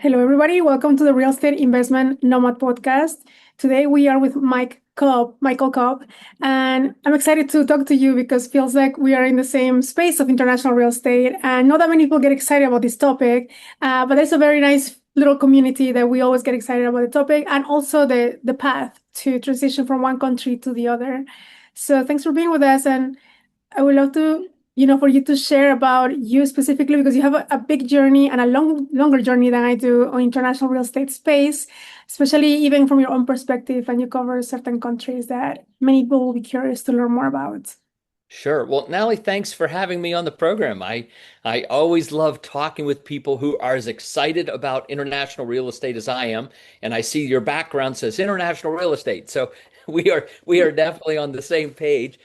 Hello, everybody. Welcome to the Real Estate Investment Nomad podcast. Today we are with Michael Cobb, and I'm excited to talk to you because it feels like we are in the same space of international real estate, and not that many people get excited about this topic, but there's a very nice little community that we always get excited about the topic, and also the path to transition from one country to the other. So thanks for being with us, and I would love to, for you to share about you specifically because you have a big journey and a longer journey than I do on international real estate space, especially even from your own perspective, and you cover certain countries that many people will be curious to learn more about. Sure. Well, Nathaly, thanks for having me on the program. I always love talking with people who are as excited about international real estate as I am, and I see your background says international real estate. So we are definitely on the same page.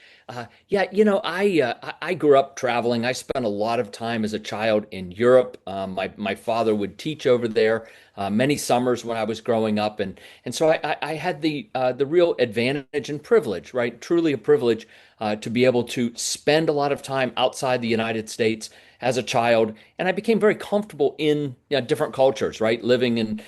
Yeah, I grew up traveling. I spent a lot of time as a child in Europe. My father would teach over there many summers when I was growing up, and so I had the real advantage and privilege, right? Truly a privilege to be able to spend a lot of time outside the United States as a child, and I became very comfortable in different cultures, right? Living and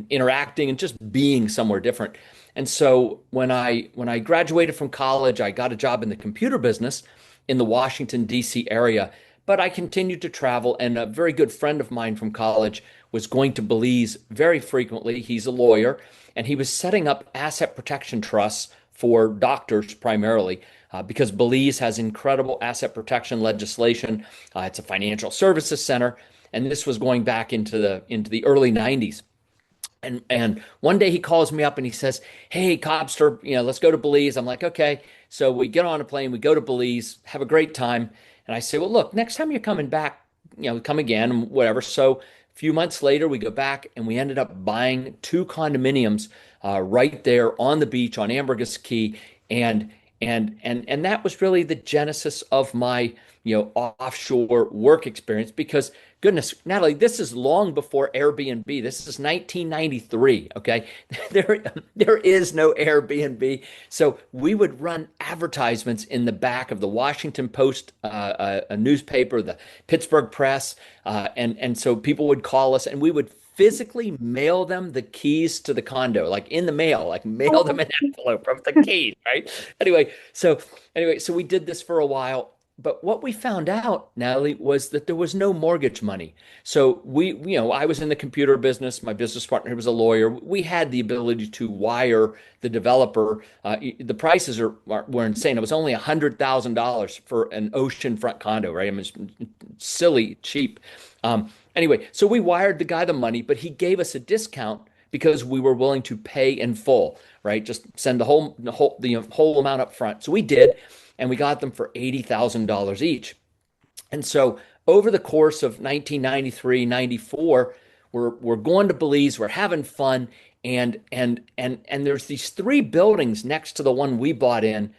interacting and just being somewhere different. And so when I graduated from college, I got a job in the computer business in the Washington, D.C. area. But I continued to travel, and a very good friend of mine from college was going to Belize very frequently. He's a lawyer, and he was setting up asset protection trusts for doctors primarily, because Belize has incredible asset protection legislation. It's a financial services center, and this was going back into the early 90s. And one day he calls me up and he says, "Hey, Cobster, let's go to Belize." I'm like, "Okay." So we get on a plane, we go to Belize, have a great time. And I say, "Well, look, next time you're coming back, come again, whatever." So a few months later, we go back and we ended up buying two condominiums right there on the beach on Ambergris Key. And that was really the genesis of my offshore work experience, because goodness, Nathaly, this is long before Airbnb. This is 1993. Okay. There is no Airbnb. So we would run advertisements in the back of the Washington Post, a newspaper, the Pittsburgh Press, and so people would call us, and we would physically mail them the keys to the condo, like in the mail, like mail them an envelope from the keys, right? Anyway, so we did this for a while. But what we found out, Nathaly, was that there was no mortgage money. So I was in the computer business. My business partner was a lawyer. We had the ability to wire the developer. The prices were insane. It was only $100,000 for an oceanfront condo, right? I mean, it's silly cheap. Anyway, so we wired the guy the money, but he gave us a discount because we were willing to pay in full, right? Just send the whole amount up front. So we did, and we got them for $80,000 each. And so over the course of 1993, 94, we're going to Belize, we're having fun, and there's these three buildings next to the one we bought in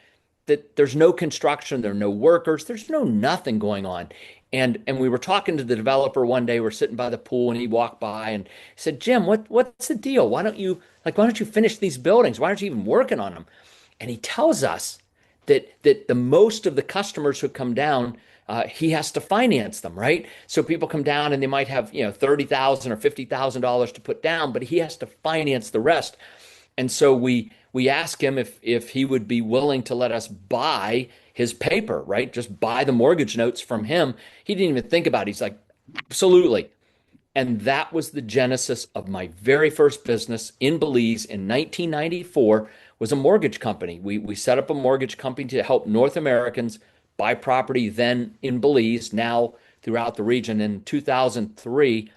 that there's no construction, there are no workers, there's no nothing going on. And we were talking to the developer one day. We're sitting by the pool, and he walked by and said, "Jim, what's the deal? Why don't you finish these buildings? Why aren't you even working on them?" And he tells us that the most of the customers who come down, he has to finance them, right? So people come down and they might have, $30,000 or $50,000 to put down, but he has to finance the rest. And so we asked him if he would be willing to let us buy his paper, right? Just buy the mortgage notes from him. He didn't even think about it. He's like, "Absolutely." And that was the genesis of my very first business in Belize in 1994, was a mortgage company. We set up a mortgage company to help North Americans buy property then in Belize, now throughout the region. In 2003,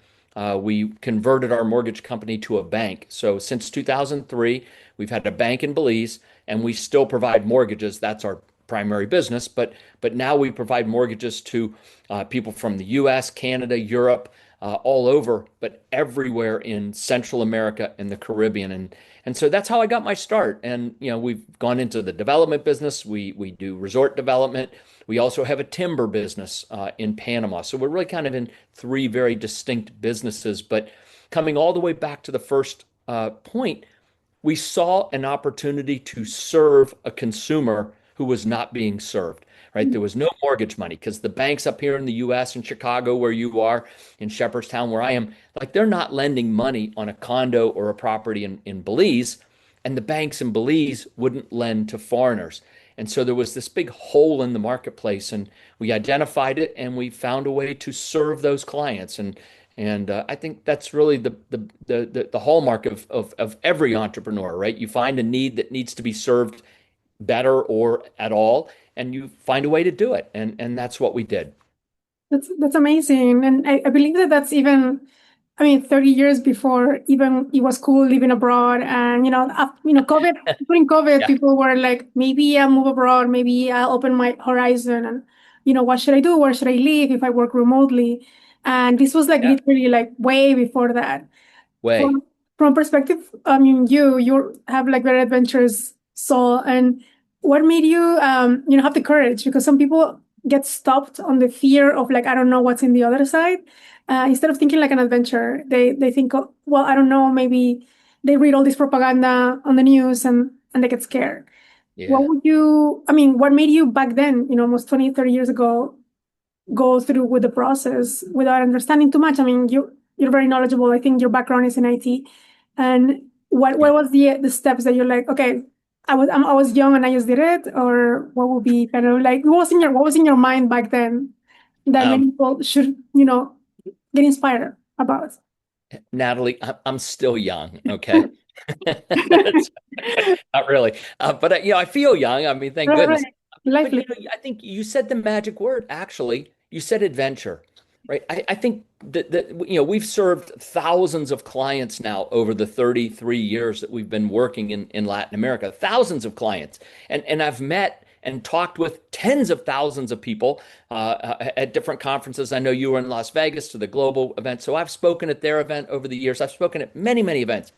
we converted our mortgage company to a bank. So since 2003, we've had a bank in Belize, and we still provide mortgages. That's our primary business, but now we provide mortgages to people from the U.S., Canada, Europe, all over, but everywhere in Central America and the Caribbean. And so that's how I got my start. And we've gone into the development business. We do resort development. We also have a timber business in Panama. So we're really kind of in three very distinct businesses. But coming all the way back to the first point, we saw an opportunity to serve a consumer who was not being served, right? There was no mortgage money because the banks up here in the US in Chicago, where you are, in Shepherdstown, where I am, like they're not lending money on a condo or a property in Belize. And the banks in Belize wouldn't lend to foreigners. And so there was this big hole in the marketplace, and we identified it and we found a way to serve those clients. And I think that's really the hallmark of every entrepreneur, right? You find a need that needs to be served better or at all, and you find a way to do it. And that's what we did. That's amazing. And I believe that that's even, I mean, 30 years before even it was cool living abroad. And, COVID, during COVID, Yeah. people were like, maybe I'll move abroad, maybe I'll open my horizon and, what should I do? Where should I live if I work remotely? And this was like Yeah. literally like way before that. Way. From perspective, I mean, you have like very adventurous soul, and what made you, have the courage? Because some people get stopped on the fear of like, I don't know what's in the other side. Instead of thinking like an adventure, they think, oh, well, I don't know, maybe they read all this propaganda on the news and they get scared. Yeah. What made you back then, almost 20, 30 years ago, go through with the process without understanding too much? I mean, you're very knowledgeable. I think your background is in IT. And what Yeah. was the steps that you're like, okay, I was young and I just did it, or what would be kind of like what was in your mind back then that Um, many people should, get inspired about? Nathaly, I'm still young, okay? That's not really. But I feel young. I mean, thank Right, goodness. right. But Lively. I think you said the magic word, actually. You said adventure, right? I think that we've served thousands of clients now over the 33 years that we've been working in Latin America, thousands of clients. And I've met and talked with tens of thousands of people at different conferences. I know you were in Las Vegas to the global event. So I've spoken at their event over the years. I've spoken at many, many events.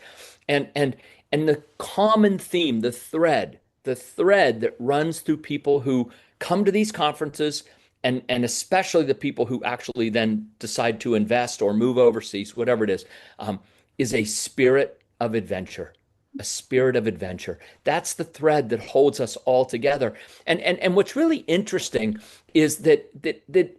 And and and the common theme, the thread that runs through people who come to these conferences, and especially the people who actually then decide to invest or move overseas, whatever it is a spirit of adventure. A spirit of adventure. That's the thread that holds us all together. And what's really interesting is that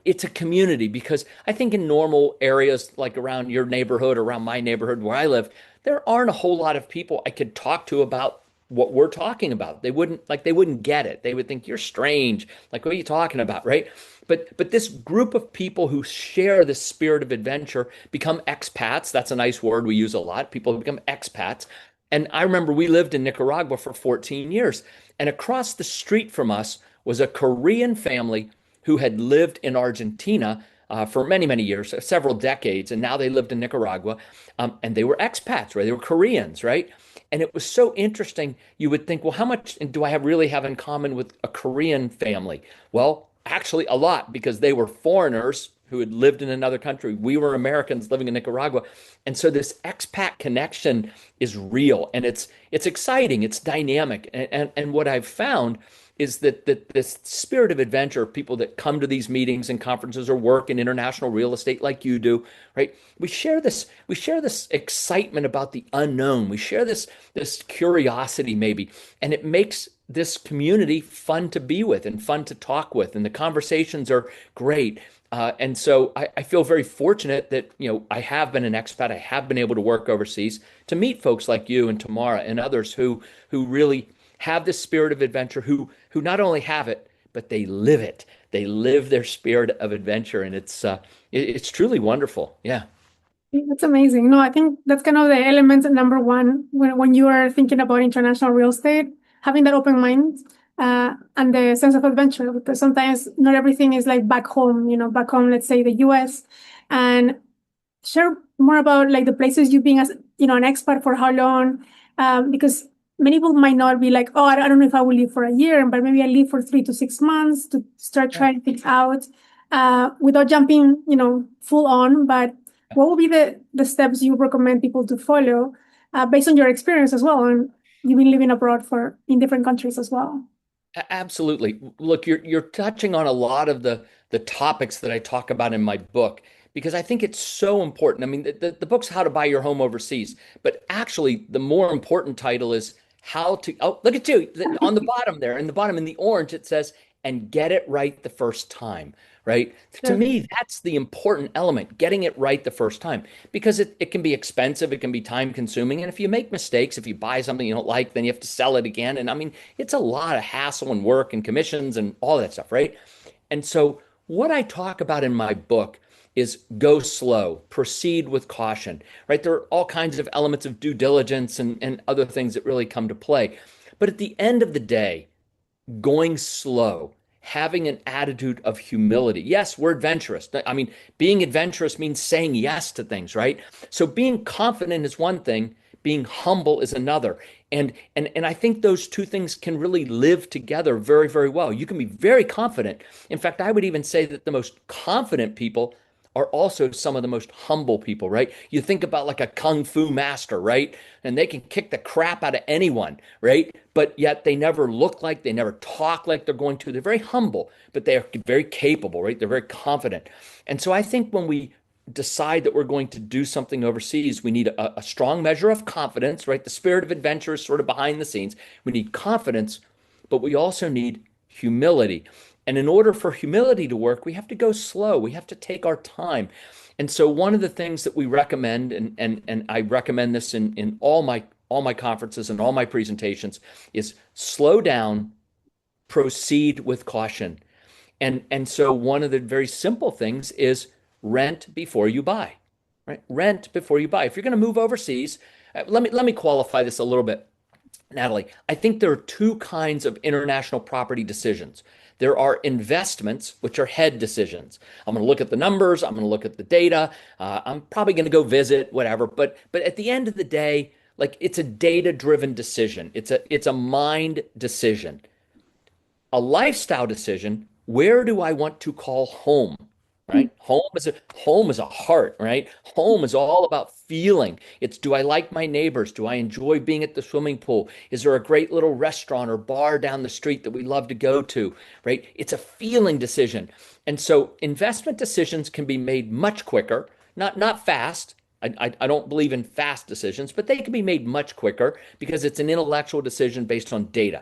it's a community, because I think in normal areas like around your neighborhood, around my neighborhood where I live, there aren't a whole lot of people I could talk to about what we're talking about. They wouldn't get it. They would think you're strange. Like, what are you talking about, right? But this group of people who share this spirit of adventure become expats. That's a nice word we use a lot. People become expats. And I remember we lived in Nicaragua for 14 years, and across the street from us was a Korean family who had lived in Argentina for many, many years, several decades, and now they lived in Nicaragua, and they were expats, right? They were Koreans, right? And it was so interesting. You would think, well, how much do I really have in common with a Korean family? Well, actually, a lot, because they were foreigners who had lived in another country. We were Americans living in Nicaragua. And so this expat connection is real, and it's exciting, it's dynamic. And what I've found is that this spirit of adventure, people that come to these meetings and conferences or work in international real estate like you do, right? We share this excitement about the unknown. We share this curiosity maybe, and it makes this community fun to be with and fun to talk with, and the conversations are great. And so I feel very fortunate that I have been an expat. I have been able to work overseas to meet folks like you and Tamara and others who really have this spirit of adventure, who not only have it, but they live it. They live their spirit of adventure, and it's truly wonderful. Yeah. That's amazing. No, I think that's kind of the element number one when you are thinking about international real estate, having that open mind and the sense of adventure, because sometimes not everything is like back home, back home, let's say the US. And share more about like the places you've been as, an expat for how long, because many people might not be like, oh, I don't know if I will live for a year, but maybe I live for 3 to 6 months to start Yeah. trying things out without jumping, full on. But what would be the steps you recommend people to follow based on your experience as well? And you've been living abroad in different countries as well. Absolutely. Look, you're touching on a lot of the topics that I talk about in my book, because I think it's so important. I mean, the book's How to Buy Your Home Overseas, but actually the more important title is how to, oh, look at you on the bottom there, in the bottom in the orange, it says and get it right the first time, right? To Sure. me, that's the important element, getting it right the first time, because it can be expensive, it can be time consuming. And if you make mistakes, if you buy something you don't like, then you have to sell it again. And I mean, it's a lot of hassle and work and commissions and all that stuff, right? And so, what I talk about in my book is go slow, proceed with caution, right? There are all kinds of elements of due diligence and other things that really come to play. But at the end of the day, going slow, having an attitude of humility. Yes, we're adventurous. I mean, being adventurous means saying yes to things, right? So being confident is one thing, being humble is another. And I think those two things can really live together very, very well. You can be very confident. In fact, I would even say that the most confident people are also some of the most humble people, right? You think about like a kung fu master, right? And they can kick the crap out of anyone, right? But yet they never look like, they never talk like they're going to. They're very humble, but they are very capable, right? They're very confident. And so I think when we decide that we're going to do something overseas, we need a strong measure of confidence, right? The spirit of adventure is sort of behind the scenes. We need confidence, but we also need humility. And in order for humility to work, we have to go slow. We have to take our time. And so one of the things that we recommend, and I recommend this in all my conferences and all my presentations, is slow down, proceed with caution. And so one of the very simple things is rent before you buy, right? Rent before you buy. If you're going to move overseas, let me qualify this a little bit, Nathaly. I think there are two kinds of international property decisions. There are investments, which are head decisions. I'm going to look at the numbers. I'm going to look at the data. I'm probably going to go visit, whatever. But at the end of the day, like it's a data-driven decision. It's a mind decision. A lifestyle decision. Where do I want to call home? Right? Home is a heart, right? Home is all about feeling. It's, do I like my neighbors? Do I enjoy being at the swimming pool? Is there a great little restaurant or bar down the street that we love to go to? Right? It's a feeling decision. And so investment decisions can be made much quicker, not fast. I don't believe in fast decisions, but they can be made much quicker because it's an intellectual decision based on data.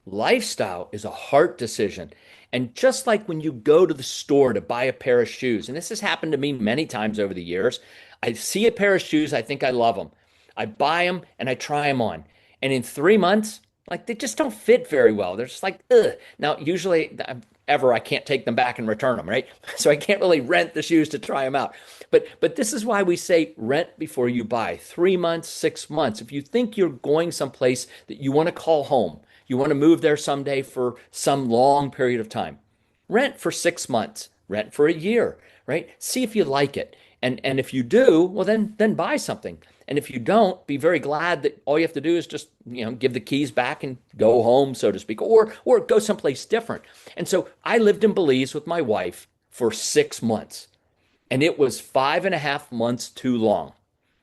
Lifestyle is a heart decision. And just like when you go to the store to buy a pair of shoes, and this has happened to me many times over the years, I see a pair of shoes, I think I love them. I buy them and I try them on. And in 3 months, like they just don't fit very well. They're just like, ugh. Now, usually, ever, I can't take them back and return them, right? So I can't really rent the shoes to try them out. But this is why we say rent before you buy. 3 months, 6 months. If you think you're going someplace that you want to call home, you want to move there someday for some long period of time. Rent for 6 months, rent for a year, right? See if you like it. And if you do, well then buy something. And if you don't, be very glad that all you have to do is just, give the keys back and go home, so to speak, or go someplace different. And so I lived in Belize with my wife for 6 months, and it was 5.5 months too long.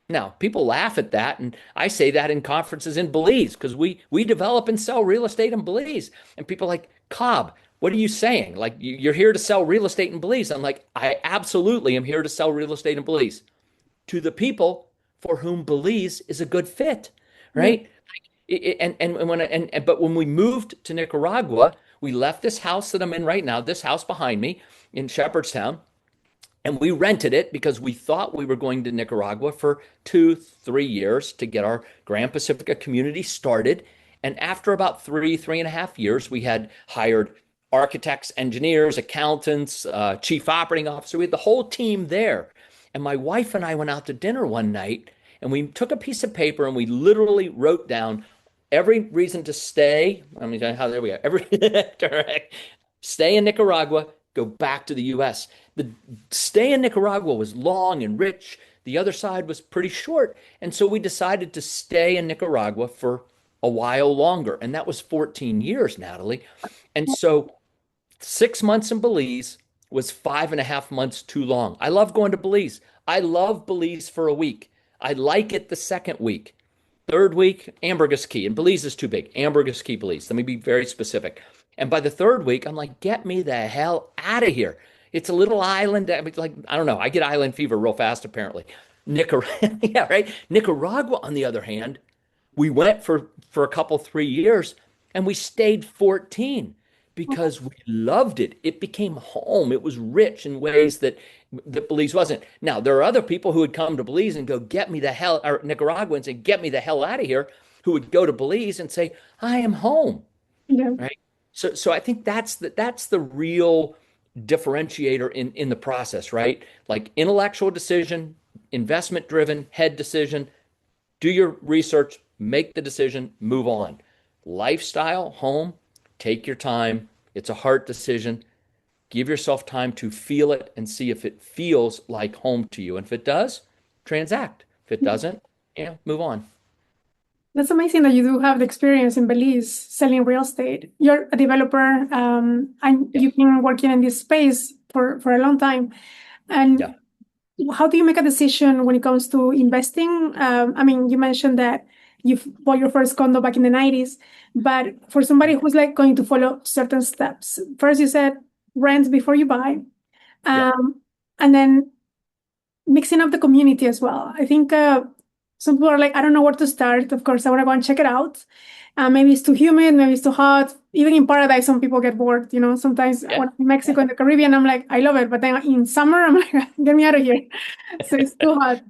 Now, people laugh at that, and I say that in conferences in Belize because we develop and sell real estate in Belize. And people are like, Cobb, what are you saying? Like, you're here to sell real estate in Belize. I'm like, I absolutely am here to sell real estate in Belize to the people for whom Belize is a good fit, Yeah. right? But when we moved to Nicaragua, we left this house that I'm in right now, this house behind me in Shepherdstown, and we rented it because we thought we were going to Nicaragua for 2, 3 years to get our Grand Pacifica community started. And after about 3.5 years, we had hired architects, engineers, accountants, chief operating officer. We had the whole team there. And my wife and I went out to dinner one night and we took a piece of paper and we literally wrote down every reason to stay. I mean, how there we go. Every correct. Stay in Nicaragua, go back to the US. The stay in Nicaragua was long and rich. The other side was pretty short. And so we decided to stay in Nicaragua for a while longer. And that was 14 years, Nathaly. And so 6 months in Belize was 5.5 months too long. I love going to Belize. I love Belize for a week. I like it the second week. Third week, Ambergris Caye. And Belize is too big. Ambergris Caye, Belize. Let me be very specific. And by the third week, I'm like, get me the hell out of here. It's a little island. I mean, like, I don't know. I get island fever real fast, apparently. Nicaragua, yeah, right. Nicaragua, on the other hand, we went for a couple, 3 years, and we stayed 14 because we loved it. It became home. It was rich in ways that Belize wasn't. Now, there are other people who would come to Belize and go, get me the hell, or Nicaraguans and get me the hell out of here, who would go to Belize and say, I am home, Yeah. right? So I think that's the real differentiator in the process, right? Like intellectual decision, investment driven, head decision, do your research, make the decision, move on. Lifestyle, home, take your time. It's a hard decision. Give yourself time to feel it and see if it feels like home to you. And if it does, transact. If it doesn't, move on. That's amazing that you do have the experience in Belize selling real estate. You're a developer, and Yeah. you've been working in this space for a long time. And Yeah. how do you make a decision when it comes to investing? I mean, you mentioned that you bought your first condo back in the 90s, but for somebody who's like going to follow certain steps, first you said rent before you buy, Yeah. and then mixing up the community as well. I think some people are like, I don't know where to start. Of course, I want to go and check it out. Maybe it's too humid, maybe it's too hot. Even in paradise, some people get bored. Sometimes Yeah. when I'm in Mexico and the Caribbean, I'm like, I love it. But then in summer, I'm like, get me out of here. So it's too hot.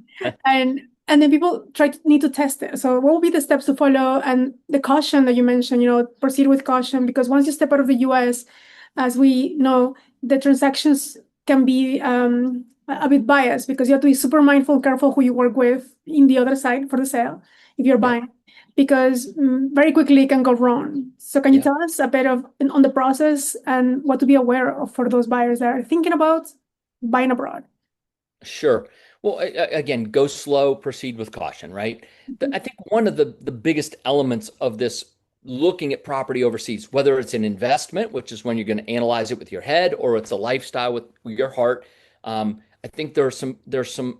And then people need to test it. So what will be the steps to follow? And the caution that you mentioned, proceed with caution, because once you step out of the US, as we know, the transactions can be a bit biased because you have to be super mindful, careful who you work with in the other side for the sale if you're Yeah. buying, because very quickly it can go wrong. So can you Yeah. tell us a bit on the process and what to be aware of for those buyers that are thinking about buying abroad? Sure. Well, again, go slow, proceed with caution, right? I think one of the biggest elements of this looking at property overseas, whether it's an investment, which is when you're going to analyze it with your head, or it's a lifestyle with your heart, I think there's some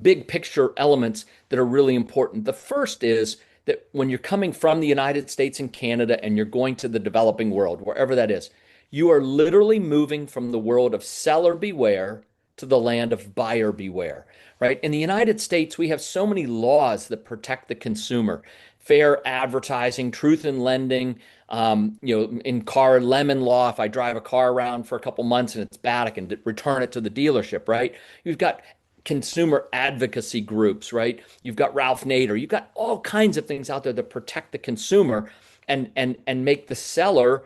big picture elements that are really important. The first is that when you're coming from the United States and Canada and you're going to the developing world, wherever that is, you are literally moving from the world of seller beware to the land of buyer beware, right? In the United States, we have so many laws that protect the consumer. Fair advertising, truth in lending, in car lemon law. If I drive a car around for a couple months and it's bad, I can return it to the dealership, right? You've got consumer advocacy groups, right? You've got Ralph Nader. You've got all kinds of things out there that protect the consumer and make the seller,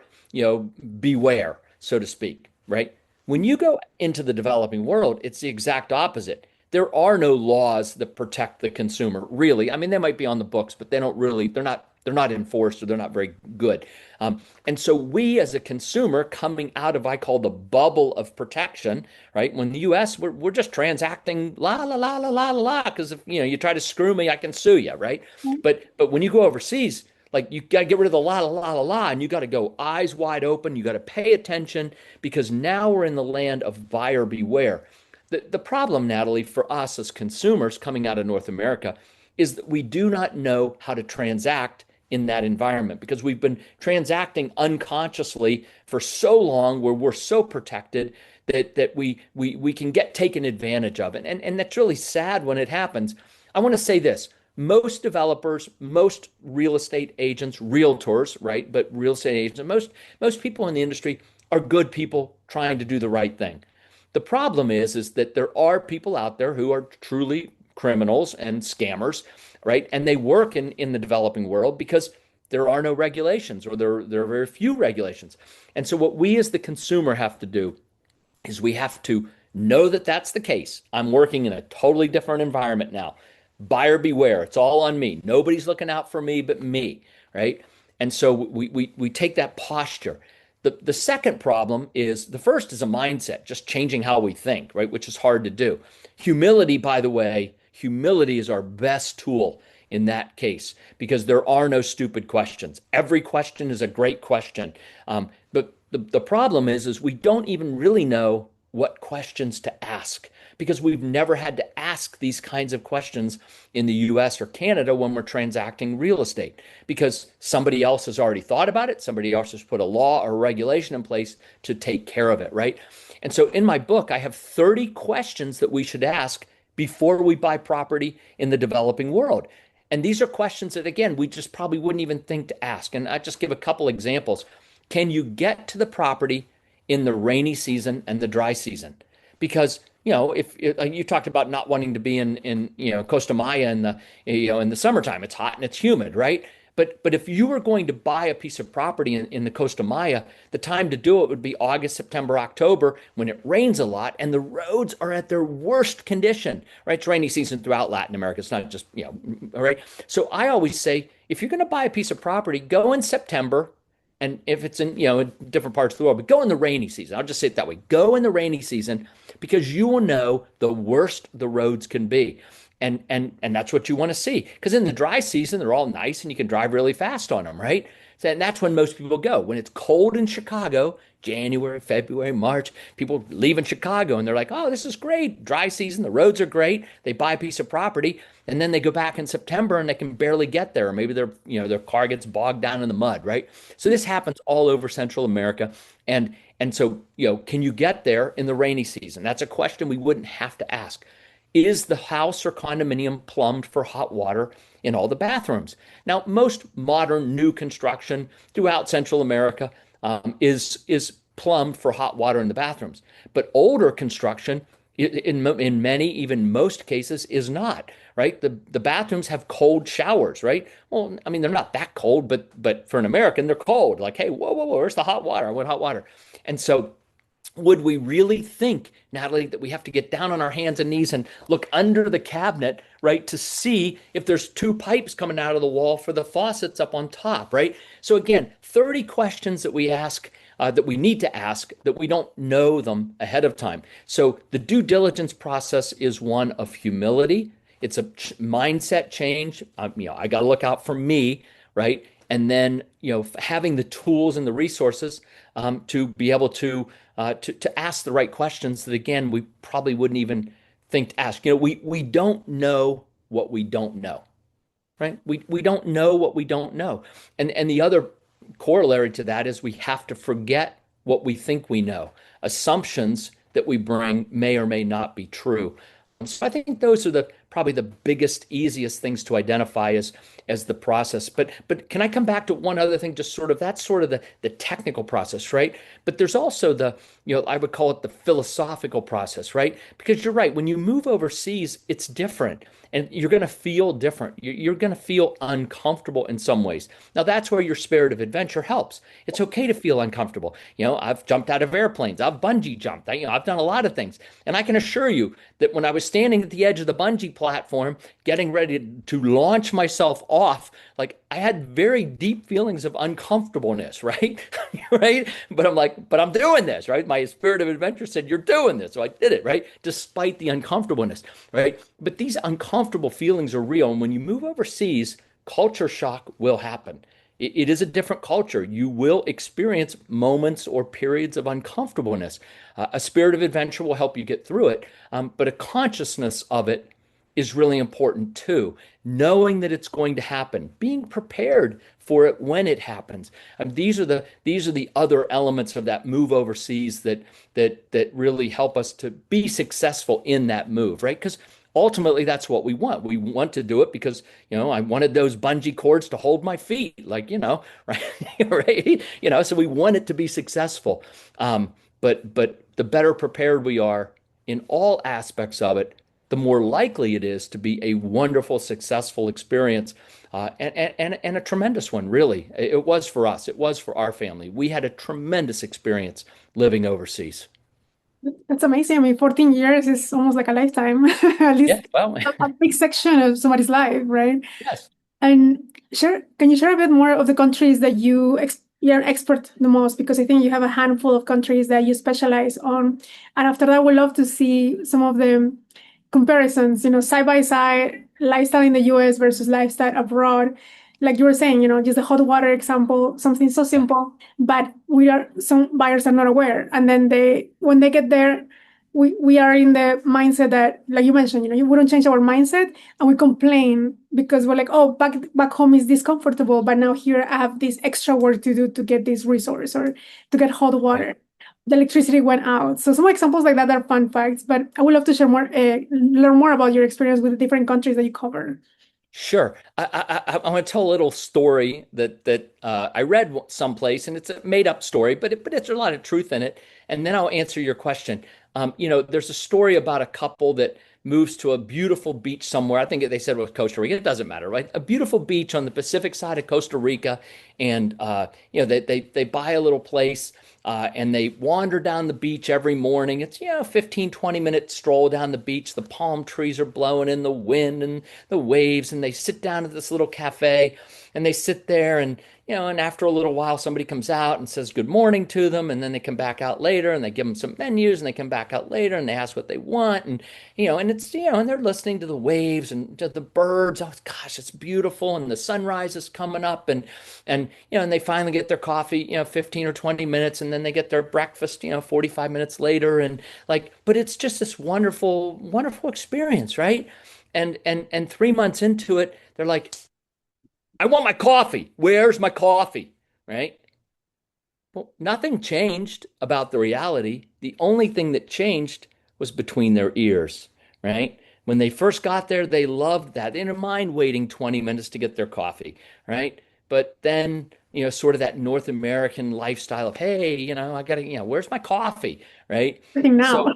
beware, so to speak, right? When you go into the developing world, it's the exact opposite. There are no laws that protect the consumer, really. I mean, they might be on the books, but they're not enforced, or they're not very good. And so we as a consumer coming out of, I call the bubble of protection, right? When the US, we're just transacting la la la la la la, because if you try to screw me, I can sue you, right? But when you go overseas, like you got to get rid of the la la la la la, and you got to go eyes wide open. You got to pay attention because now we're in the land of buyer beware. The problem, Nathaly, for us as consumers coming out of North America is that we do not know how to transact in that environment because we've been transacting unconsciously for so long where we're so protected that we can get taken advantage of. And that's really sad when it happens. I want to say this. Most developers, most real estate agents, realtors, right? But real estate agents, most people in the industry are good people trying to do the right thing. The problem is that there are people out there who are truly criminals and scammers, right? And they work in the developing world because there are no regulations, or there are very few regulations. And so what we as the consumer have to do is we have to know that that's the case. I'm working in a totally different environment now. Buyer beware. It's all on me. Nobody's looking out for me but me, right? And so we take that posture. The second problem is, the first is a mindset, just changing how we think, right? Which is hard to do. Humility, by the way, humility is our best tool in that case because there are no stupid questions. Every question is a great question. But the problem is we don't even really know what questions to ask because we've never had to ask these kinds of questions in the US or Canada when we're transacting real estate because somebody else has already thought about it. Somebody else has put a law or regulation in place to take care of it, right? And so in my book, I have 30 questions that we should ask before we buy property in the developing world. And these are questions that, again, we just probably wouldn't even think to ask. And I just give a couple examples. can you get to the property in the rainy season and the dry season? Because if you talked about not wanting to be in Costa Maya in the in the summertime, it's hot and it's humid, right? But if you were going to buy a piece of property in the Costa Maya, the time to do it would be August, September, October, when it rains a lot and the roads are at their worst condition, right? It's rainy season throughout Latin America. It's not just, all right. So I always say, if you're going to buy a piece of property, go in September. And if it's in different parts of the world, but go in the rainy season. I'll just say it that way. Go in the rainy season because you will know the worst the roads can be. And that's what you want to see. Because in the dry season, they're all nice and you can drive really fast on them, right? So, and that's when most people go. When it's cold in Chicago, January, February, March, people leave in Chicago and they're like, oh, this is great. Dry season, the roads are great. They buy a piece of property and then they go back in September and they can barely get there. Or maybe their car gets bogged down in the mud, right? So this happens all over Central America. And so, can you get there in the rainy season? That's a question we wouldn't have to ask. Is the house or condominium plumbed for hot water in all the bathrooms? Now, most modern new construction throughout Central America is plumbed for hot water in the bathrooms, but older construction, in many, even most cases, is not. Right? The bathrooms have cold showers, right? Well, I mean, they're not that cold, but for an American, they're cold. Like, hey, whoa, where's the hot water? I want hot water. And so would we really think, Nathaly, that we have to get down on our hands and knees and look under the cabinet, right, to see if there's two pipes coming out of the wall for the faucets up on top, right? So again, 30 questions that we ask, that we need to ask, that we don't know them ahead of time. So the due diligence process is one of humility. It's a mindset change. I got to look out for me, right? And then, having the tools and the resources to be able to ask the right questions that, again, we probably wouldn't even think to ask. We don't know what we don't know, right? We don't know what we don't know. And the other corollary to that is we have to forget what we think we know. Assumptions that we bring may or may not be true. So I think those are probably the biggest, easiest things to identify as the process. But can I come back to one other thing? Just that's sort of the technical process, right? But there's also I would call it the philosophical process, right? Because you're right, when you move overseas, it's different. And you're going to feel different. You're going to feel uncomfortable in some ways. Now, that's where your spirit of adventure helps. It's okay to feel uncomfortable. I've jumped out of airplanes. I've bungee jumped. I've done a lot of things. And I can assure you that when I was standing at the edge of the bungee platform, getting ready to launch myself off, like I had very deep feelings of uncomfortableness, right? Right? But I'm like, but I'm doing this, right? My spirit of adventure said, you're doing this. So I did it, right? Despite the uncomfortableness, right? But these uncomfortable feelings are real. And when you move overseas, culture shock will happen. It is a different culture. You will experience moments or periods of uncomfortableness. A spirit of adventure will help you get through it, but a consciousness of it is really important too. Knowing that it's going to happen, being prepared for it when it happens. These are the other elements of that move overseas that really help us to be successful in that move, right? Because ultimately, that's what we want. We want to do it because, I wanted those bungee cords to hold my feet, like, right, right, so we want it to be successful. But the better prepared we are in all aspects of it, the more likely it is to be a wonderful, successful experience, and a tremendous one, really. It was for us. It was for our family. We had a tremendous experience living overseas. That's amazing. I mean, 14 years is almost like a lifetime, at least Yeah, well, a big section of somebody's life, right? yes. And can you share a bit more of the countries that you're expert the most? Because I think you have a handful of countries that you specialize on. And after that, we'd love to see some of the comparisons, side by side, lifestyle in the US versus lifestyle abroad. Like you were saying, just the hot water example, something so simple, but some buyers are not aware. And then when they get there, we are in the mindset that, like you mentioned, we don't change our mindset and we complain because we're like, oh, back home is discomfortable, but now here I have this extra work to do to get this resource or to get hot water. The electricity went out. So some examples like that are fun facts, but I would love to learn more about your experience with the different countries that you cover. Sure. I want to tell a little story that I read someplace, and it's a made up story, but it's a lot of truth in it. And then I'll answer your question. There's a story about a couple that moves to a beautiful beach somewhere. I think they said it was Costa Rica. It doesn't matter, right? A beautiful beach on the Pacific side of Costa Rica, and they buy a little place. And they wander down the beach every morning. It's, 15, 20-minute stroll down the beach. The palm trees are blowing in the wind and the waves. And they sit down at this little cafe and they sit there and after a little while, somebody comes out and says good morning to them. And then they come back out later and they give them some menus and they come back out later and they ask what they want. And it's, and they're listening to the waves and to the birds. Oh, gosh, it's beautiful. And the sunrise is coming up and they finally get their coffee, 15 or 20 minutes, and then they get their breakfast, 45 minutes later. And but it's just this wonderful, wonderful experience, right? And 3 months into it, they're like, I want my coffee. Where's my coffee? Right? Well, nothing changed about the reality. The only thing that changed was between their ears, right? When they first got there, they loved that. They didn't mind waiting 20 minutes to get their coffee, right? But then, sort of that North American lifestyle of, hey, I gotta, where's my coffee, right? Working now.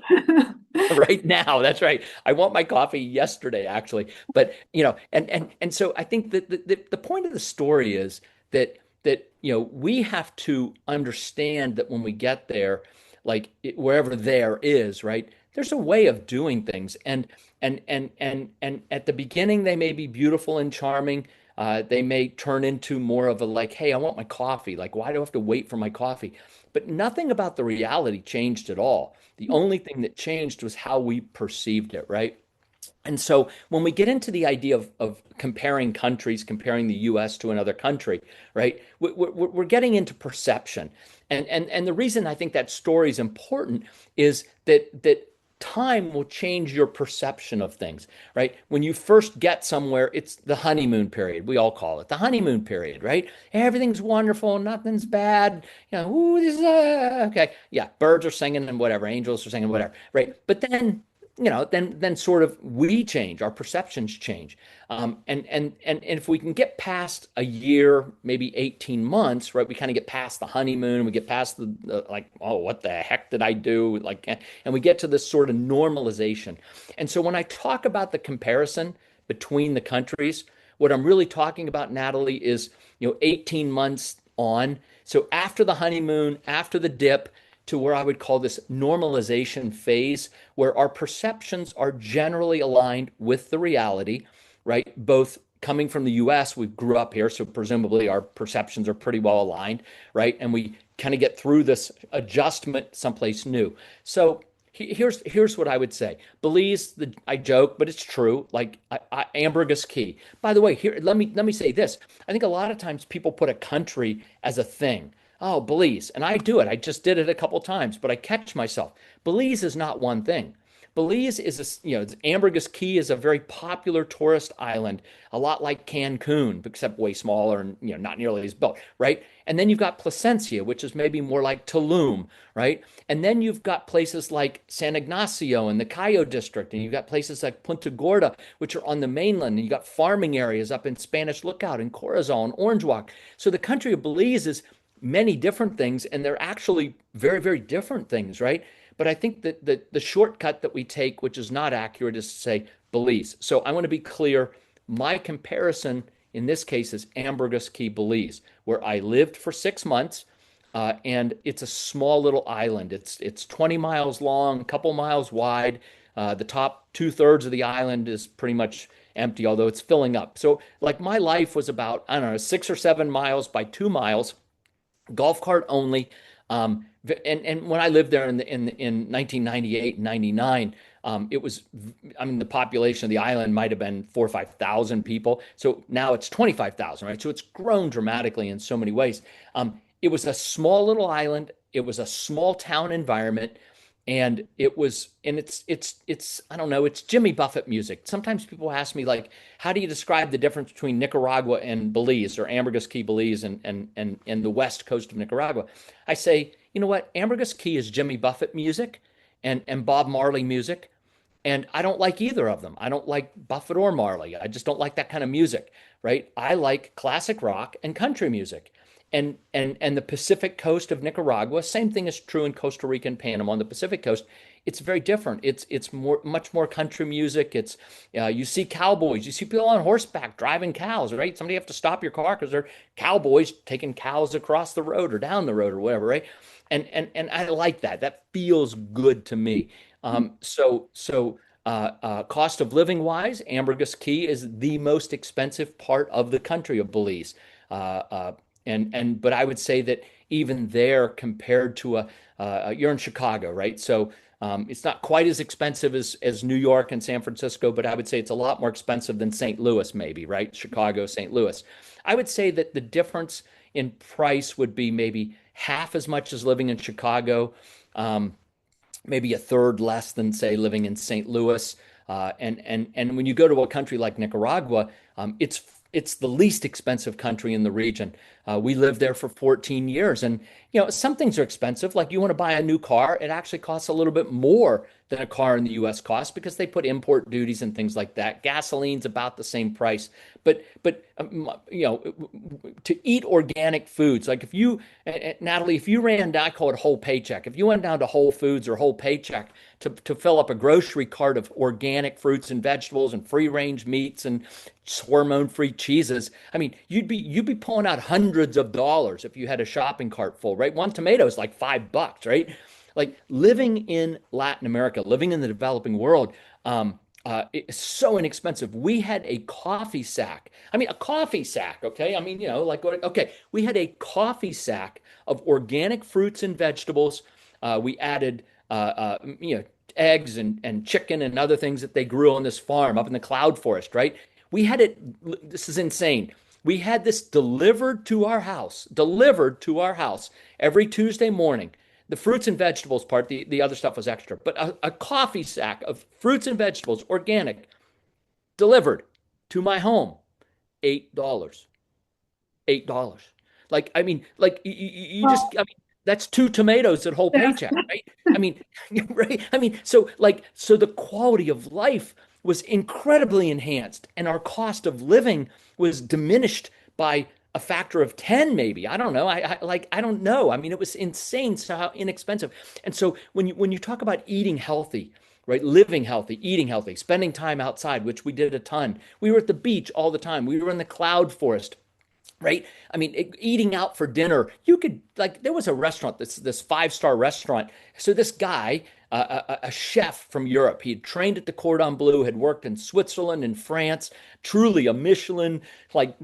So right now, that's right. I want my coffee yesterday, actually. But and so I think that the point of the story is that we have to understand that when we get there, wherever there is, right, there's a way of doing things, and at the beginning they may be beautiful and charming. They may turn into more of a like, hey, I want my coffee. Like, why do I have to wait for my coffee? But nothing about the reality changed at all. The only thing that changed was how we perceived it, right? And so when we get into the idea of comparing countries, comparing the US to another country, right, we're getting into perception. And the reason I think that story is important is that time will change your perception of things, right? When you first get somewhere, it's the honeymoon period. We all call it the honeymoon period, right? Everything's wonderful, nothing's bad. Ooh, this is okay. Yeah, birds are singing and whatever, angels are singing whatever, right? But then sort of we change, our perceptions change. And if we can get past a year, maybe 18 months, right, we kind of get past the honeymoon, we get past the like, oh, what the heck did I do? And we get to this sort of normalization. And so when I talk about the comparison between the countries, what I'm really talking about, Nathaly, is 18 months on. So after the honeymoon, after the dip, to where I would call this normalization phase, where our perceptions are generally aligned with the reality, right? Both coming from the US, we grew up here, so presumably our perceptions are pretty well aligned, right? And we kind of get through this adjustment someplace new. So here's what I would say. Belize, I joke, but it's true. Like Ambergris Caye. By the way, here let me say this. I think a lot of times people put a country as a thing. Oh, Belize. And I do it. I just did it a couple times, but I catch myself. Belize is not one thing. Belize is Ambergris Caye is a very popular tourist island, a lot like Cancun, except way smaller and not nearly as built, right? And then you've got Placencia, which is maybe more like Tulum, right? And then you've got places like San Ignacio and the Cayo district, and you've got places like Punta Gorda, which are on the mainland, and you've got farming areas up in Spanish Lookout and Corazon and Orange Walk. So the country of Belize is many different things, and they're actually very, very different things, right? But I think that the shortcut that we take, which is not accurate, is to say Belize. So I want to be clear. My comparison in this case is Ambergris Caye, Belize, where I lived for 6 months, and it's a small little island. It's 20 miles long, a couple miles wide. The top two-thirds of the island is pretty much empty, although it's filling up. So, like, my life was about, I don't know, 6 or 7 miles by 2 miles, golf cart only. And when I lived there in 1998 and 99, it was, I mean, the population of the island might have been 4 or 5,000 people. So now it's 25,000, right? So it's grown dramatically in so many ways. It was a small little island. It was a small town environment. And it's I don't know, it's Jimmy Buffett music. Sometimes people ask me, like, how do you describe the difference between Nicaragua and Belize, or Ambergris Caye, Belize, and the west coast of Nicaragua? I say, you know what? Ambergris Caye is Jimmy Buffett music and Bob Marley music. And I don't like either of them. I don't like Buffett or Marley. I just don't like that kind of music, right? I like classic rock and country music. And the Pacific coast of Nicaragua, same thing is true in Costa Rica and Panama. On the Pacific coast, it's very different. It's much more country music. It's you see cowboys, you see people on horseback driving cows, right? Somebody have to stop your car because they're cowboys taking cows across the road or down the road or whatever, right? And I like that. That feels good to me. Cost of living wise, Ambergris Caye is the most expensive part of the country of Belize. Uh, uh, but I would say that even there, compared to you're in Chicago, right? So it's not quite as expensive as New York and San Francisco, but I would say it's a lot more expensive than St. Louis, maybe, right? Chicago, St. Louis. I would say that the difference in price would be maybe half as much as living in Chicago. Um, Maybe a third less than say living in St. Louis. And when you go to a country like Nicaragua, it's the least expensive country in the region. We lived there for 14 years, and some things are expensive. Like you want to buy a new car, it actually costs a little bit more than a car in the U.S. costs because they put import duties and things like that. Gasoline's about the same price, but to eat organic foods, like if you, Nathaly, if you ran down, I call it whole paycheck. If you went down to Whole Foods or Whole Paycheck to fill up a grocery cart of organic fruits and vegetables and free range meats and hormone free cheeses, I mean, you'd be pulling out hundreds of dollars if you had a shopping cart full, right? One tomato is like $5, right? Like living in Latin America, living in the developing world, it's so inexpensive. We had a coffee sack. I mean, a coffee sack, okay? I mean, okay, we had a coffee sack of organic fruits and vegetables. We added, eggs and chicken and other things that they grew on this farm up in the cloud forest, right? We had it, this is insane. We had this delivered to our house every Tuesday morning. The fruits and vegetables part, the other stuff was extra, but a coffee sack of fruits and vegetables, organic, delivered to my home, $8. $8. Like, I mean, like Wow. I mean, that's two tomatoes at whole Yes. paycheck, right? I mean, right? I mean, so the quality of life was incredibly enhanced, and our cost of living was diminished by a factor of 10, maybe. I don't know. I don't know. I mean, it was insane so how inexpensive. And so when you talk about eating healthy, right? Living healthy, eating healthy, spending time outside, which we did a ton. We were at the beach all the time. We were in the cloud forest, right? I mean, eating out for dinner, you could like there was a restaurant, this five-star restaurant. So this guy, a chef from Europe, he had trained at the Cordon Bleu, had worked in Switzerland and France, truly a Michelin like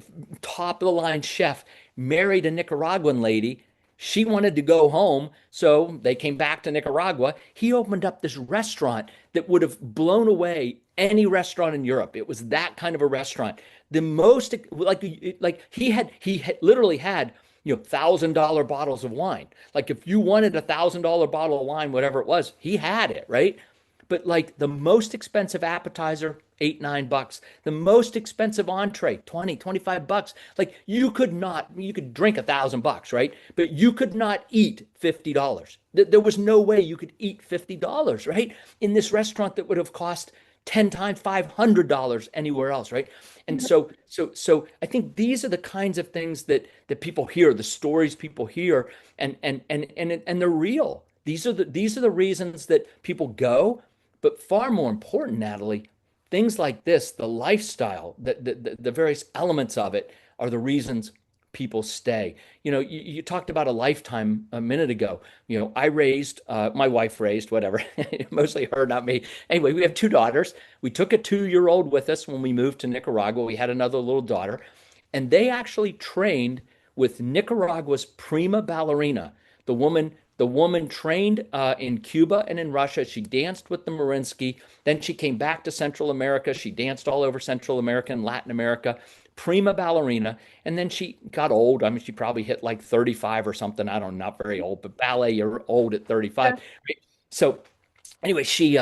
top of the line chef, married a Nicaraguan lady. She wanted to go home, so they came back to Nicaragua. He opened up this restaurant that would have blown away any restaurant in Europe. It was that kind of a restaurant. The most like he had literally had $1,000 bottles of wine. Like if you wanted $1,000 bottle of wine, whatever it was, he had it, right? But like the most expensive appetizer, 8, 9 bucks. The most expensive entree, 20, 25 bucks. Like you could drink $1,000, right? But you could not eat $50. There was no way you could eat $50, right? In this restaurant that would have cost 10 times $500 anywhere else, right? And so I think these are the kinds of things that people hear, the stories people hear, and they're real. These are the reasons that people go, but far more important, Nathaly, things like this, the lifestyle, the various elements of it are the reasons people stay. You talked about a lifetime a minute ago. I raised, my wife raised, whatever, mostly her, not me. Anyway, we have two daughters. We took a 2-year old with us when we moved to Nicaragua. We had another little daughter, and they actually trained with Nicaragua's prima ballerina. The woman trained in Cuba and in Russia. She danced with the Marinsky. Then she came back to Central America. She danced all over Central America and Latin America. Prima ballerina. And then she got old. I mean, she probably hit like 35 or something. I don't know, not very old, but ballet, you're old at 35. Yes. So anyway, she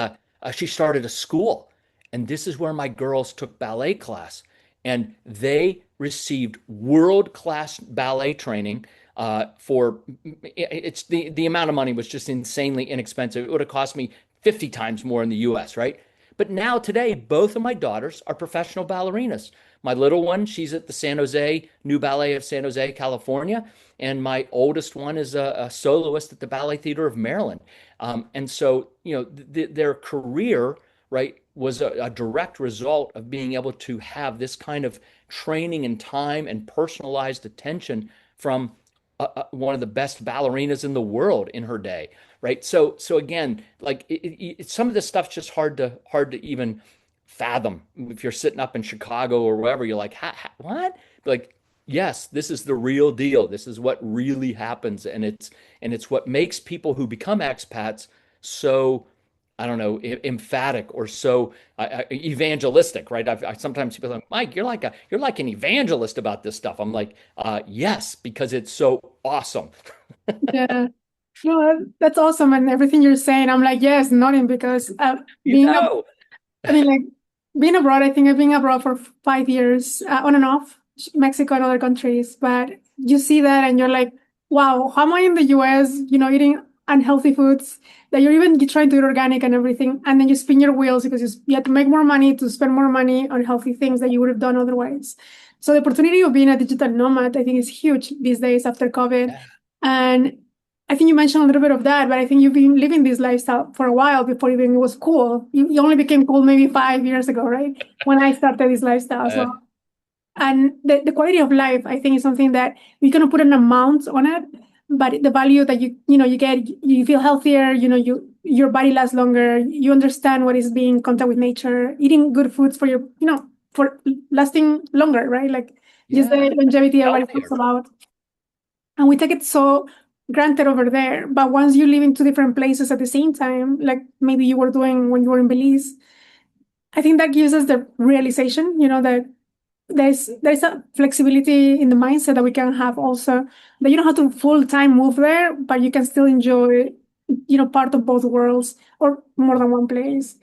started a school, and this is where my girls took ballet class, and they received world class ballet training. For it's the amount of money was just insanely inexpensive. It would have cost me 50 times more in the U.S., right? But now today, both of my daughters are professional ballerinas. My little one, she's at the San Jose New Ballet of San Jose, California, and my oldest one is a soloist at the Ballet Theater of Maryland. And so, their career, right, was a direct result of being able to have this kind of training and time and personalized attention from one of the best ballerinas in the world in her day, right? So again, like some of this stuff's just hard to even fathom. If you're sitting up in Chicago or wherever, you're like, what? Like, yes, this is the real deal. This is what really happens, and it's what makes people who become expats so, I don't know, emphatic or so evangelistic, right? Sometimes people are like, Mike, you're like an evangelist about this stuff. I'm like, yes, because it's so awesome. Yeah. No, that's awesome. And everything you're saying, I'm like, yes, nodding because You know, I mean, like being abroad, I think I've been abroad for 5 years, on and off, Mexico and other countries. But you see that and you're like, wow, how am I in the US, eating unhealthy foods that you're even trying to eat organic and everything. And then you spin your wheels because you have to make more money to spend more money on healthy things that you would have done otherwise. So the opportunity of being a digital nomad, I think, is huge these days after COVID. yeah, And I think you mentioned a little bit of that, but I think you've been living this lifestyle for a while before even it was cool. You only became cool maybe 5 years ago, right? When I started this lifestyle. uh, So, and the quality of life, I think, is something that we cannot put an amount on it, but the value that you get, you feel healthier, your body lasts longer, you understand what is being in contact with nature, eating good foods for for lasting longer, right? Like just the yeah, longevity everybody talks healthier. about. And we take it so granted over there. But once you live in two different places at the same time, like maybe you were doing when you were in Belize, I think that gives us the realization, that there's a flexibility in the mindset that we can have also, that you don't have to full time move there, but you can still enjoy, part of both worlds or more than one place.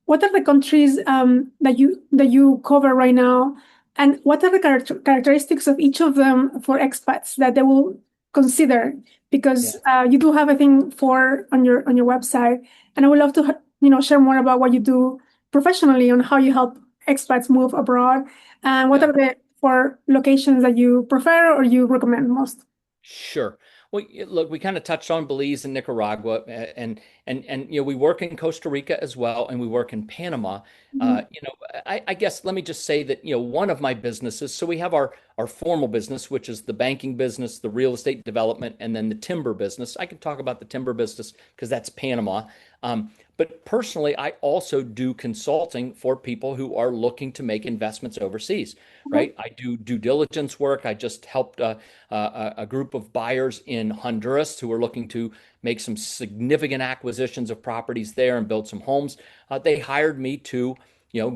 What are the countries that you cover right now, and what are the characteristics of each of them for expats that they will consider? Because Yeah. you do have, I think, four on your website, and I would love to share more about what you do professionally on how you help expats move abroad, and what Yeah. are the four locations that you prefer or you recommend most? Sure. Well, look, we kind of touched on Belize and Nicaragua, and we work in Costa Rica as well, and we work in Panama. Mhm. I guess let me just say that one of my businesses. So we have our formal business, which is the banking business, the real estate development, and then the timber business. I can talk about the timber business because that's Panama. But personally, I also do consulting for people who are looking to make investments overseas, Okay. right? I do due diligence work. I just helped a group of buyers in Honduras who are looking to make some significant acquisitions of properties there and build some homes. They hired me to,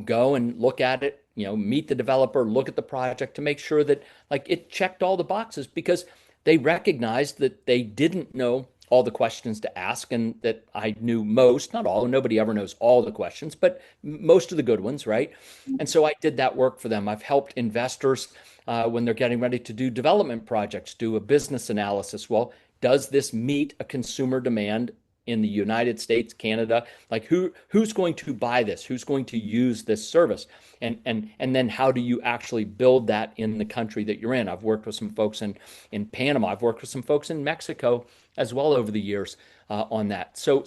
go and look at it, meet the developer, look at the project to make sure that like it checked all the boxes because they recognized that they didn't know all the questions to ask and that I knew most, not all, nobody ever knows all the questions, but most of the good ones, right? And so I did that work for them. I've helped investors when they're getting ready to do development projects, do a business analysis. Well, does this meet a consumer demand in the United States, Canada? Like who's going to buy this? Who's going to use this service? And then how do you actually build that in the country that you're in? I've worked with some folks in Panama. I've worked with some folks in Mexico as well over the years on that. So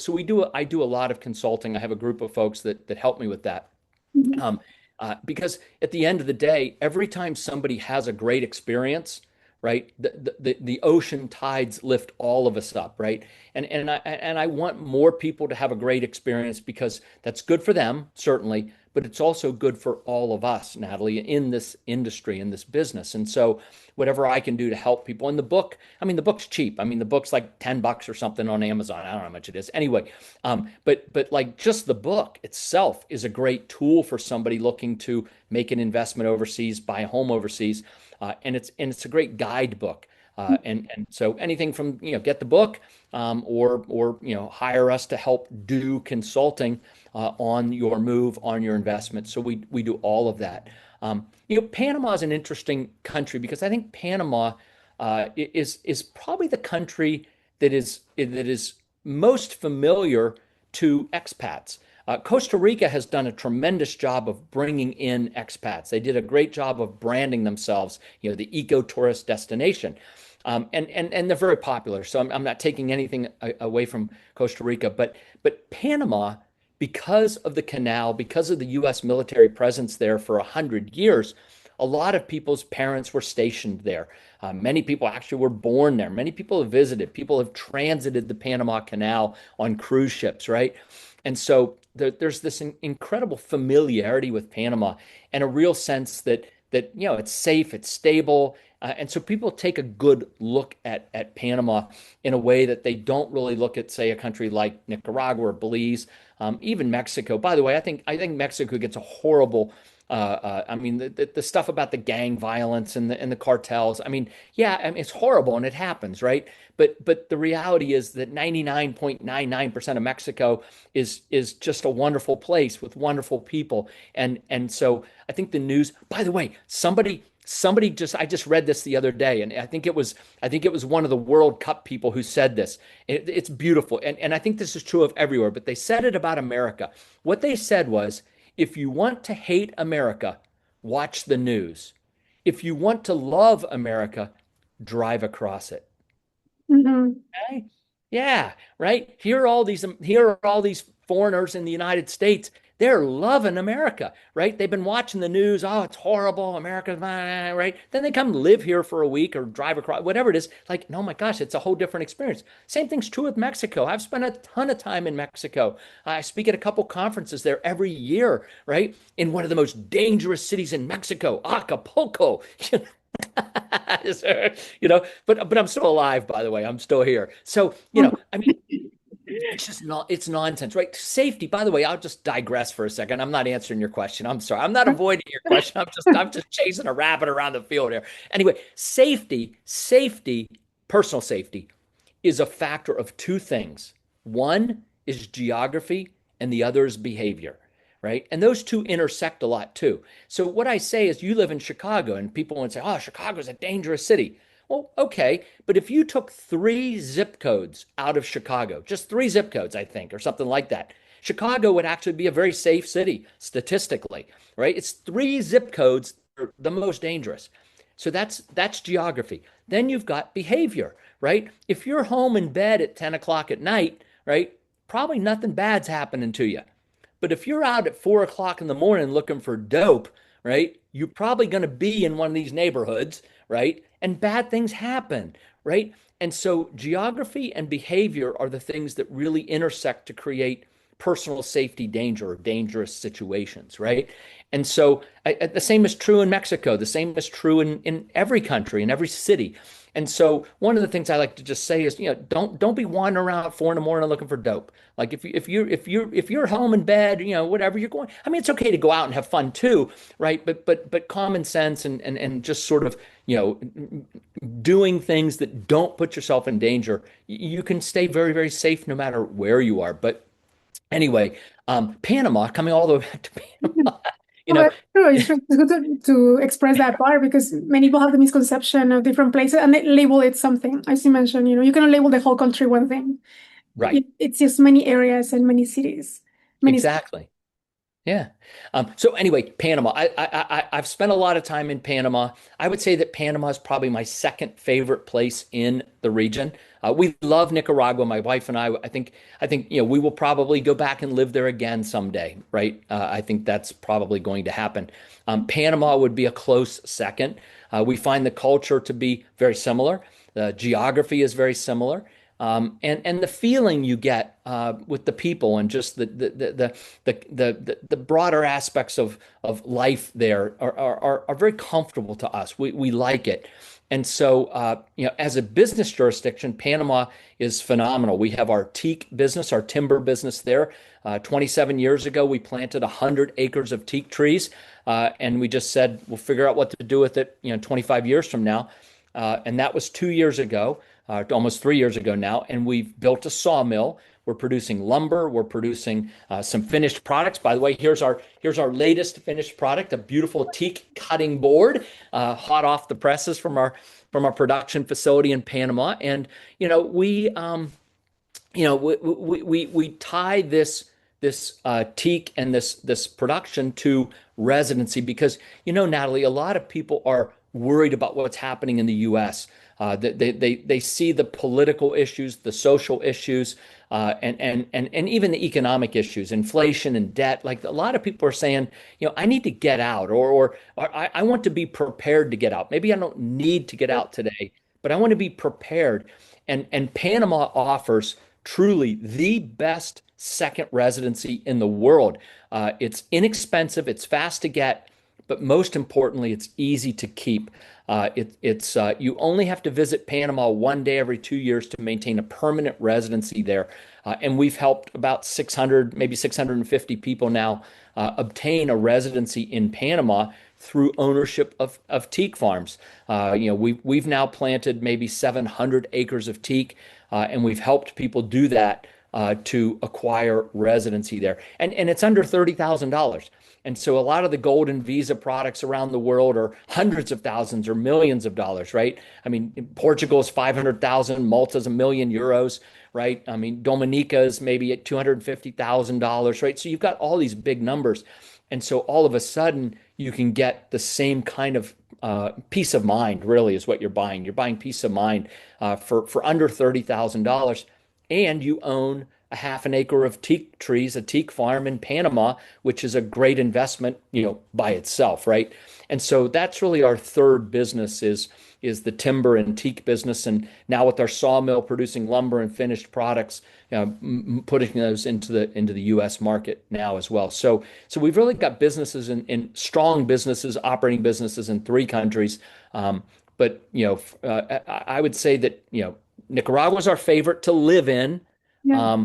I do a lot of consulting. I have a group of folks that help me with that. Mhm. Um, because at the end of the day, every time somebody has a great experience, right, the ocean tides lift all of us up, right? And I want more people to have a great experience because that's good for them, certainly, but it's also good for all of us, Nathaly, in this industry, in this business. And so whatever I can do to help people. And the book, I mean, the book's cheap. I mean, the book's like $10 or something on Amazon. I don't know how much it is. Anyway, but like just the book itself is a great tool for somebody looking to make an investment overseas, buy a home overseas, and it's a great guidebook. And so anything from get the book or hire us to help do consulting on your move on your investment. So we do all of that. Panama is an interesting country because I think Panama is probably the country that is most familiar to expats. Costa Rica has done a tremendous job of bringing in expats. They did a great job of branding themselves, the eco-tourist destination. And they're very popular. So I'm not taking anything away from Costa Rica, but Panama, because of the canal, because of the U.S. military presence there for 100 years, a lot of people's parents were stationed there. Many people actually were born there. Many people have visited. People have transited the Panama Canal on cruise ships, right? And so there's this incredible familiarity with Panama and a real sense that it's safe, it's stable, and so people take a good look at Panama in a way that they don't really look at, say, a country like Nicaragua or Belize, even Mexico. By the way, I think Mexico gets a horrible. I mean, the stuff about the gang violence and the cartels. I mean, yeah, I mean, it's horrible and it happens, right? But the reality is that 99.99% of Mexico is just a wonderful place with wonderful people. And so I think the news, by the way, somebody I just read this the other day, and I think it was one of the World Cup people who said this. It's beautiful. And I think this is true of everywhere, but they said it about America. What they said was, if you want to hate America, watch the news. If you want to love America, drive across it. Hmm. Okay? Yeah, right. Here are all these foreigners in the United States. They're loving America, right? They've been watching the news. Oh, it's horrible. America's right. Then they come live here for a week or drive across, whatever it is. Like, oh my gosh, it's a whole different experience. Same thing's true with Mexico. I've spent a ton of time in Mexico. I speak at a couple conferences there every year, right? In one of the most dangerous cities in Mexico, Acapulco. But I'm still alive, by the way. I'm still here. So, I mean, it's just not, it's nonsense, right? Safety, by the way, I'll just digress for a second. I'm not answering your question. I'm sorry. I'm not avoiding your question. I'm just chasing a rabbit around the field here. Anyway, safety, personal safety is a factor of two things. One is geography and the other is behavior, right? And those two intersect a lot too. So what I say is, you live in Chicago and people would say, oh, Chicago's a dangerous city. Well, okay, but if you took three zip codes out of Chicago, just three zip codes, I think, or something like that, Chicago would actually be a very safe city statistically, right? It's three zip codes that are the most dangerous. So that's geography. Then you've got behavior, right? If you're home in bed at 10 o'clock at night, right, probably nothing bad's happening to you. But if you're out at 4 o'clock in the morning looking for dope, right, you're probably going to be in one of these neighborhoods, right? And bad things happen, right? And so geography and behavior are the things that really intersect to create personal safety danger or dangerous situations, right? And so the same is true in Mexico. The same is true in every country, in every city. And so one of the things I like to just say is, don't be wandering around at 4 in the morning looking for dope. Like if you're home in bed, whatever you're going. I mean, it's okay to go out and have fun too, right? But common sense and just sort of, doing things that don't put yourself in danger, you can stay very, very safe no matter where you are. But anyway, Panama, coming all the way back to Panama, you Well, know, that's true. It's good to express that part because many people have the misconception of different places and they label it something. As you mentioned, you cannot label the whole country one thing. right, It's just many areas and many cities. Many. exactly. Yeah. So anyway, Panama. I've spent a lot of time in Panama. I would say that Panama is probably my second favorite place in the region. We love Nicaragua. My wife and I think we will probably go back and live there again someday, right? I think that's probably going to happen. Panama would be a close second. We find the culture to be very similar. The geography is very similar. And the feeling you get with the people and just the broader aspects of life there are very comfortable to us. We like it. And so, as a business jurisdiction, Panama is phenomenal. We have our teak business, our timber business there. 27 years ago, we planted 100 acres of teak trees, and we just said we'll figure out what to do with it, 25 years from now. And that was 2 years ago, almost 3 years ago now. And we've built a sawmill. We're producing lumber. We're producing some finished products. By the way, here's our latest finished product, a beautiful teak cutting board, hot off the presses from our production facility in Panama. And we tie this this Teak and this production to Residency because, Nathaly, a lot of people are worried about what's happening in the U.S. They see the political issues, the social issues, and even the economic issues, inflation and debt. Like a lot of people are saying, I need to get out, or I want to be prepared to get out. Maybe I don't need to get out today, but I want to be prepared. And Panama offers truly the best second residency in the world. It's inexpensive, it's fast to get, but most importantly, it's easy to keep. It's you only have to visit Panama one day every 2 years to maintain a permanent residency there. And we've helped about 600, maybe 650 people now obtain a residency in Panama through ownership of teak farms. We've now planted maybe 700 acres of teak, and we've helped people do that to acquire residency there. And it's under $30,000. And so a lot of the golden visa products around the world are hundreds of thousands or millions of dollars, right? I mean, Portugal is 500,000, Malta's €1 million, right? I mean, Dominica is maybe at $250,000, right? So you've got all these big numbers. And so all of a sudden you can get the same kind of peace of mind, really, is what you're buying. You're buying peace of mind for under $30,000, and you own a half an acre of teak trees, a teak farm in Panama, which is a great investment, by itself, right? And so that's really our third business is the timber and teak business. And now with our sawmill producing lumber and finished products, putting those into the U.S. market now as well. So we've really got businesses in strong businesses, operating businesses in three countries. But I would say that Nicaragua is our favorite to live in. Yeah.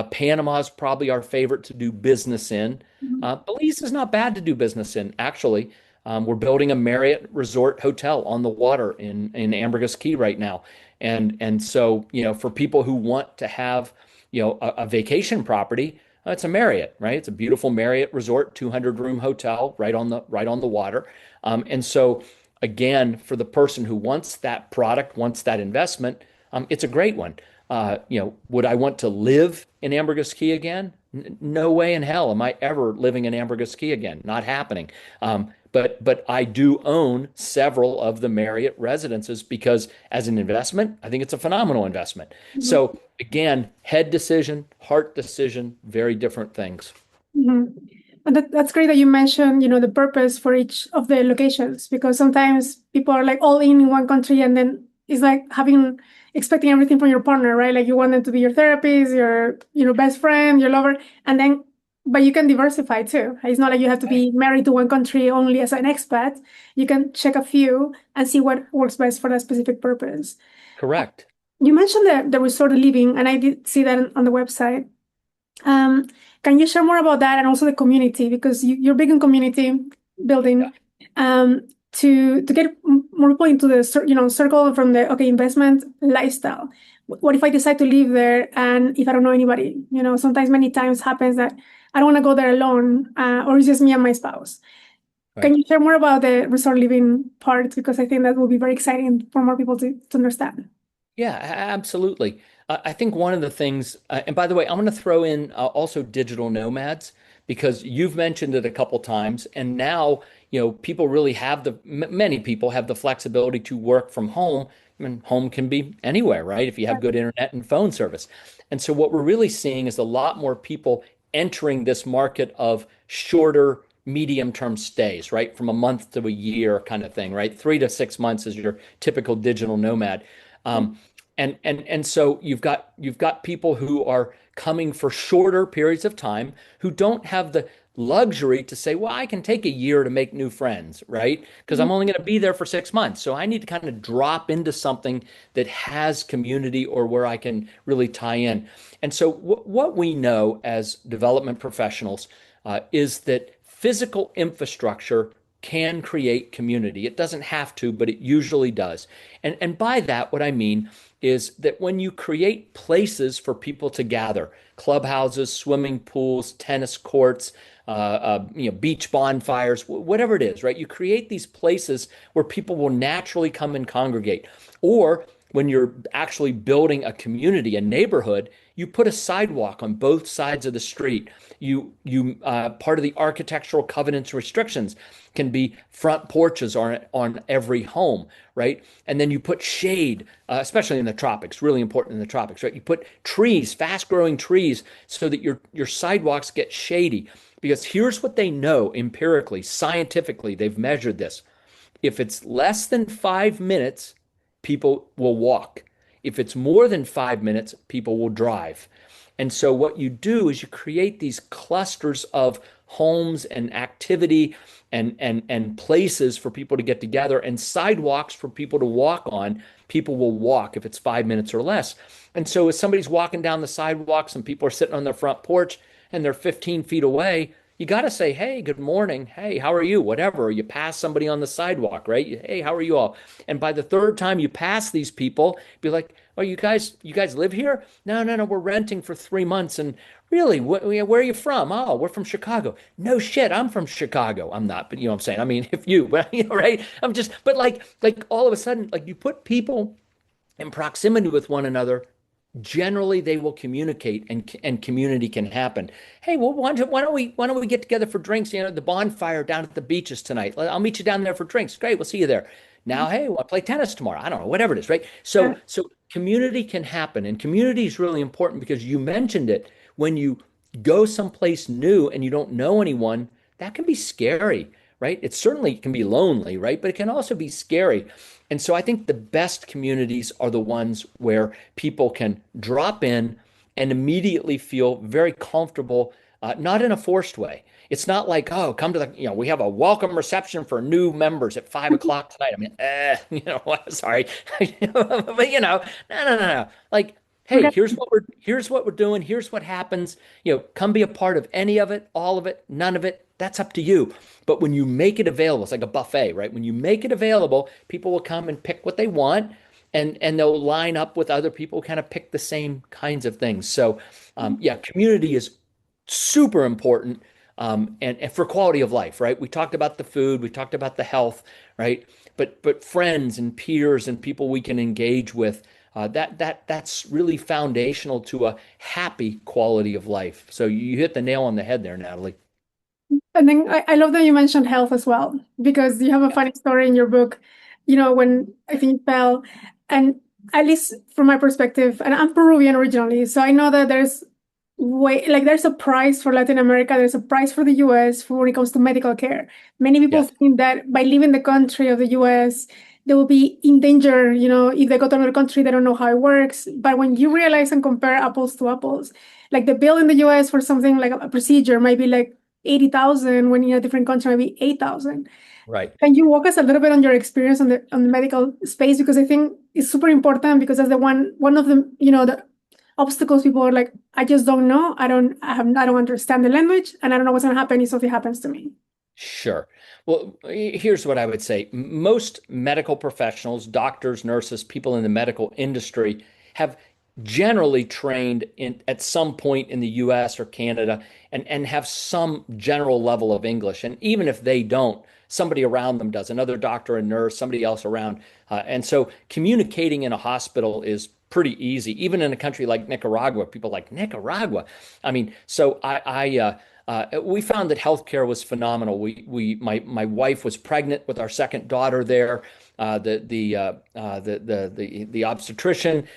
Panama is probably our favorite to do business in. Mhm. Belize is not bad to do business in, actually. We're building a Marriott Resort hotel on the water in Ambergris Caye right now. And so, for people who want to have, a vacation property, it's a Marriott, right? It's a beautiful Marriott Resort, 200-room hotel right on the water. And so, again, for the person who wants that product, wants that investment, it's a great one. Would I want to live in Ambergris Caye again? No way in hell am I ever living in Ambergris Caye again. Not happening. But I do own several of the Marriott residences because as an investment, I think it's a phenomenal investment. Mhm. So again, head decision, heart decision, very different things. Mhm. And that's great that you mentioned, the purpose for each of the locations, because sometimes people are like all in one country and then it's like expecting everything from your partner, right? Like you want them to be your therapist, your, best friend, your lover, but you can diversify too. It's not like you have to be married to one country only as an expat. You can check a few and see what works best for that specific purpose. Correct. You mentioned the resort living, and I did see that on the website. Um, can you share more about that and also the community? Because you're big in community Yeah. building, to get more people into the circle from the investment lifestyle. What if I decide to live there and if I don't know anybody? Sometimes many times happens that I don't want to go there alone, or it's just me and my spouse. Can Right. you share more about the resort living part? Because I think that will be very exciting for more people to understand. Yeah, absolutely. I think one of the things, and by the way, I'm going to throw in also digital nomads because you've mentioned it a couple times, and now people really have many people have the flexibility to work from home. I mean, home can be anywhere, right? If you have good internet and phone service, and so what we're really seeing is a lot more people entering this market of shorter, medium-term stays, right? From a month to a year kind of thing, right? 3 to 6 months is your typical digital nomad. Um, and so you've got people who are coming for shorter periods of time who don't have the luxury to say, well, I can take a year to make new friends, right? Because Mhm. I'm only going to be there for 6 months. So I need to kind of drop into something that has community or where I can really tie in. And so what we know as development professionals is that physical infrastructure can create community. It doesn't have to, but it usually does. And by that, what I mean is that when you create places for people to gather, clubhouses, swimming pools, tennis courts, beach bonfires, whatever it is, right? You create these places where people will naturally come and congregate. Or when you're actually building a community, a neighborhood, You put a sidewalk on both sides of the street. You part of the architectural covenants restrictions can be front porches on every home, right? And then you put shade, especially in the tropics, really important in the tropics, right? You put trees, fast-growing trees, so that your sidewalks get shady. Because here's what they know empirically, scientifically, they've measured this. If it's less than 5 minutes, people will walk. If it's more than 5 minutes, people will drive. And so what you do is you create these clusters of homes and activity and places for people to get together and sidewalks for people to walk on. People will walk if it's 5 minutes or less. And so if somebody's walking down the sidewalks and people are sitting on their front porch and they're 15 feet away, you got to say, hey, good morning. Hey, how are you? Whatever. You pass somebody on the sidewalk, right? Hey, how are you all? And by the third time you pass these people, be like, oh, you guys live here? No, no, no. We're renting for 3 months. And really, where are you from? Oh, we're from Chicago. No shit. I'm from Chicago. I'm not, but you know what I'm saying? I mean, if you, right? But like all of a sudden, like you put people in proximity with one another, generally they will communicate and community can happen. Hey, well, why don't we get together for drinks? You know, the bonfire down at the beaches tonight. I'll meet you down there for drinks. Great, we'll see you there. Now, hey, we'll play tennis tomorrow. I don't know, whatever it is, right? Yeah. So community can happen, and community is really important because you mentioned it. When you go someplace new and you don't know anyone, that can be scary, right? It certainly can be lonely, right? But it can also be scary. And so I think the best communities are the ones where people can drop in and immediately feel very comfortable, not in a forced way. It's not like, oh, come to we have a welcome reception for new members at 5 o'clock tonight. I mean, sorry. But no, no, no, no. Like, hey, Okay. here's what we're doing. Here's what happens. Come be a part of any of it, all of it, none of it. That's up to you. But when you make it available, it's like a buffet, right? When you make it available, people will come and pick what they want, and they'll line up with other people who kind of pick the same kinds of things. So, yeah, community is super important, and for quality of life, right? We talked about the food, we talked about the health, right? But friends and peers and people we can engage with, that's really foundational to a happy quality of life. So you hit the nail on the head there, Nathaly. And then I love that you mentioned health as well, because you have a Yeah. funny story in your book, when I think you fell. And at least from my perspective, and I'm Peruvian originally, so I know that there's a price for Latin America, there's a price for the US for when it comes to medical care. Many people Yes. think that by leaving the country of the US, they will be in danger, if they go to another country, they don't know how it works. But when you realize and compare apples to apples, like the bill in the US for something like a procedure might be like 80,000 when in a different country maybe 8,000. Right. Can you walk us a little bit on your experience on the medical space? Because I think it's super important because that's the one of the obstacles people are like, I just don't know. I don't understand the language and I don't know what's gonna happen if something happens to me. Sure. Well, here's what I would say. Most medical professionals, doctors, nurses, people in the medical industry have generally trained at some point in the US or Canada and have some general level of English. And even if they don't, somebody around them does, another doctor, a nurse, somebody else around. And so communicating in a hospital is pretty easy, even in a country like Nicaragua. People like Nicaragua. I mean, so we found that healthcare was phenomenal. My wife was pregnant with our second daughter there. The obstetrician,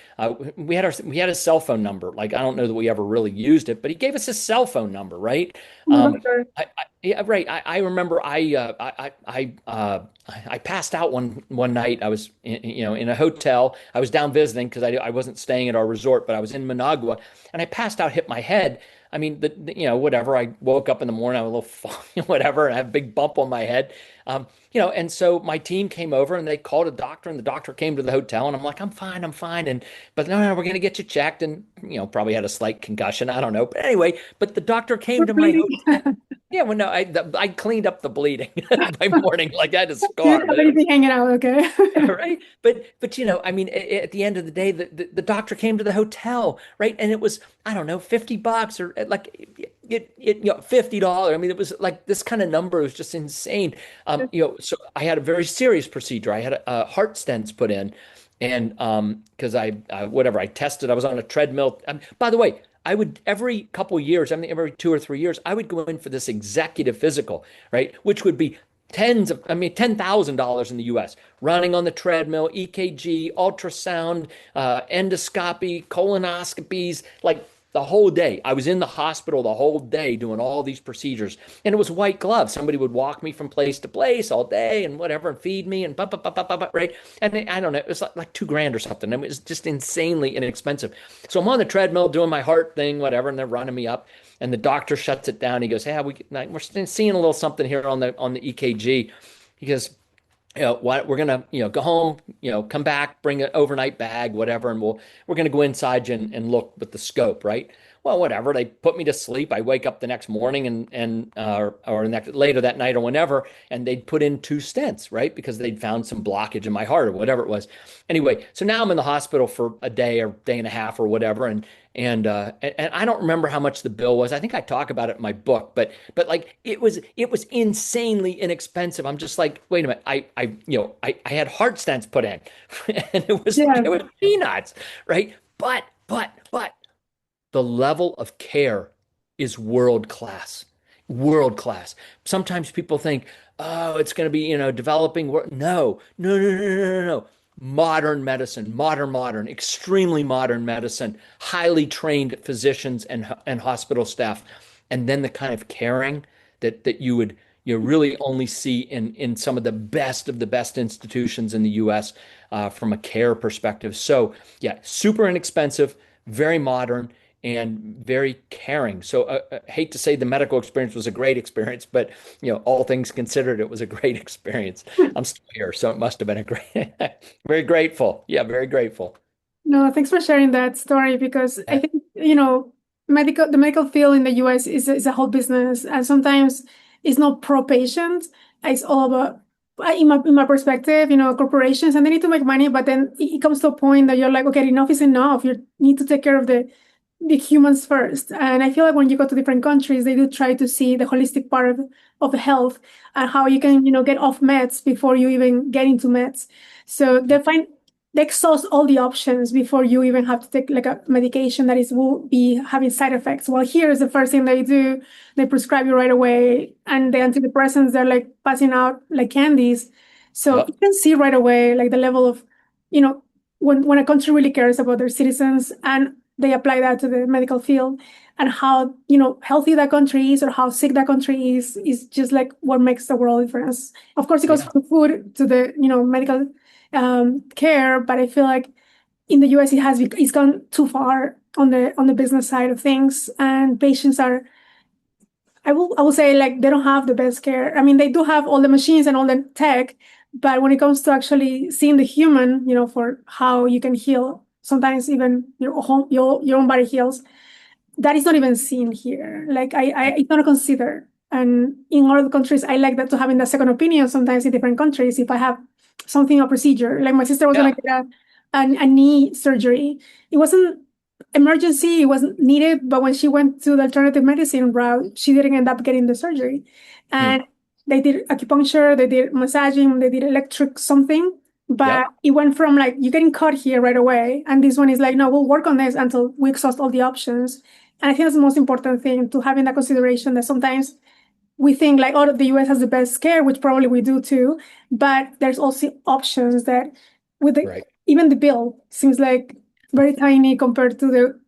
we had a cell phone number. Like, I don't know that we ever really used it, but he gave us a cell phone number, right? Oh my God, sure. Yeah, right. I remember I passed out one night. I was in a hotel. I was down visiting because I wasn't staying at our resort, but I was in Managua, and I passed out, hit my head. I mean, whatever. I woke up in the morning, I was a little, whatever, and I have a big bump on my head. And so my team came over and they called a doctor, and the doctor came to the hotel, and I'm like, I'm fine, I'm fine. But no, no, we're going to get you checked, and probably had a slight concussion. I don't know, but anyway, but the doctor came We're to my bleeding. hotel. Yeah, well, no, I cleaned up the bleeding by morning, like I had a You scar, didn't have but anything hanging out, okay? right? But I mean, at the end of the day, the doctor came to the hotel, right? And it was, I don't know, $50 or like $50. I mean, it was like this kind of number was just insane. So I had a very serious procedure. I had a heart stents put in, And because I tested, I was on a treadmill. By the way, I would every couple years, I mean, every 2 or 3 years, I would go in for this executive physical, right? Which would be $10,000 in the US, running on the treadmill, EKG, ultrasound, endoscopy, colonoscopies, like the whole day. I was in the hospital the whole day doing all these procedures. And it was white gloves. Somebody would walk me from place to place all day and whatever and feed me and right? And I don't know, it was like 2 grand or something. It was just insanely inexpensive. So I'm on the treadmill doing my heart thing, whatever, and they're running me up. And the doctor shuts it down. He goes, "Hey, we're seeing a little something here on the EKG." He goes, what we're gonna, go home, come back, bring an overnight bag, whatever, and we're gonna go inside you and look with the scope, right? Well, whatever. They put me to sleep. I wake up the next morning or later that night or whenever, and they'd put in 2 stents, right? Because they'd found some blockage in my heart or whatever it was. Anyway, so now I'm in the hospital for a day or day and a half or whatever, and I don't remember how much the bill was. I think I talk about it in my book, but like it was insanely inexpensive. I'm just like, wait a minute, I had heart stents put in, and Yeah. it was peanuts, right? But the level of care is world class. World class. Sometimes people think, oh, it's going to be, developing. No, no, no, no, no, no, no. Modern medicine, modern, extremely modern medicine, highly trained physicians and hospital staff, and then the kind of caring that you really only see in some of the best institutions in the U.S. From a care perspective. So yeah, super inexpensive, very modern, and very caring. So hate to say the medical experience was a great experience, but all things considered, it was a great experience. I'm still here, so it must have been a great, very grateful. Yeah, very grateful. No, thanks for sharing that story because I Yeah, think, the medical field in the US is a whole business, and sometimes it's not pro patient. It's all about, in my perspective, corporations, and they need to make money, but then it comes to a point that you're like, okay, enough is enough. You need to take care of the humans first. And I feel like when you go to different countries, they do try to see the holistic part of the health and how you can, get off meds before you even get into meds. So they exhaust all the options before you even have to take like a medication that will be having side effects. Well, here is the first thing they do. They prescribe you right away. And the antidepressants, they're like passing out like candies. So you yep, can see right away like the level of, you know, when a country really cares about their citizens and they apply that to the medical field, and how, healthy that country is or how sick that country is just like what makes the world difference. Of course, it goes yeah, from food to the, medical care, but I feel like in the US it's gone too far on the business side of things, and patients are, I will say, like, they don't have the best care. I mean, they do have all the machines and all the tech, but when it comes to actually seeing the human, for how you can heal, sometimes even your own body heals, that is not even seen here. Like, yep, it's not considered. And in other countries, I like that, to having that second opinion sometimes in different countries. If I have something, a procedure, like my sister was yeah, going to get a knee surgery. It wasn't emergency, it wasn't needed, but when she went to the alternative medicine route, she didn't end up getting the surgery. hmm, And they did acupuncture, they did massaging, they did electric something, but yep, it went from like, you getting cut here right away. And this one is like, no, we'll work on this until we exhaust all the options. And I think that's the most important thing, to having that consideration, that sometimes we think like, oh, the US has the best care, which probably we do too, but there's also options that with right. even the bill seems like very tiny compared to the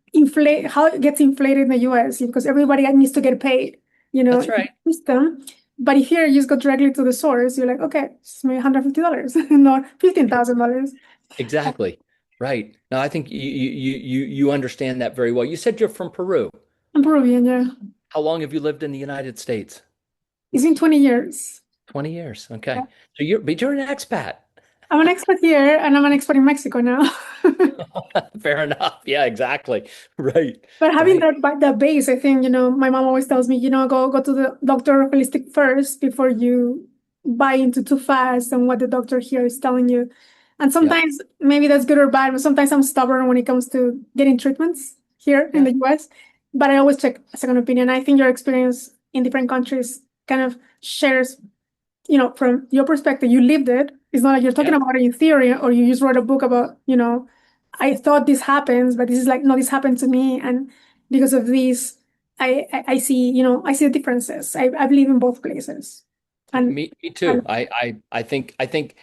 how it gets inflated in the US, because everybody needs to get paid, That's in right. the system. But if here you just go directly to the source, you're like, okay, it's maybe $150, not $15,000. Exactly. Right. No, I think you understand that very well. You said you're from Peru. I'm Peruvian, yeah. How long have you lived in the United States? It's been 20 years. 20 years. Yeah. Okay. But you're an expat. I'm an expert here, and I'm an expert in Mexico now. Fair enough. Yeah, exactly. Right. But having Right. that base, I think, my mom always tells me, go to the doctor holistic first before you buy into too fast and what the doctor here is telling you. And Yep. sometimes maybe that's good or bad, but sometimes I'm stubborn when it comes to getting treatments here in Yeah. the US. But I always check a second opinion. I think your experience in different countries kind of shares, from your perspective, you lived it. It's not like you're talking Yeah. about it in theory, or you just wrote a book about, I thought this happens, but this is like, no, this happened to me. And because of this, I see, I see the differences. I believe in both places. And, Me and too. I think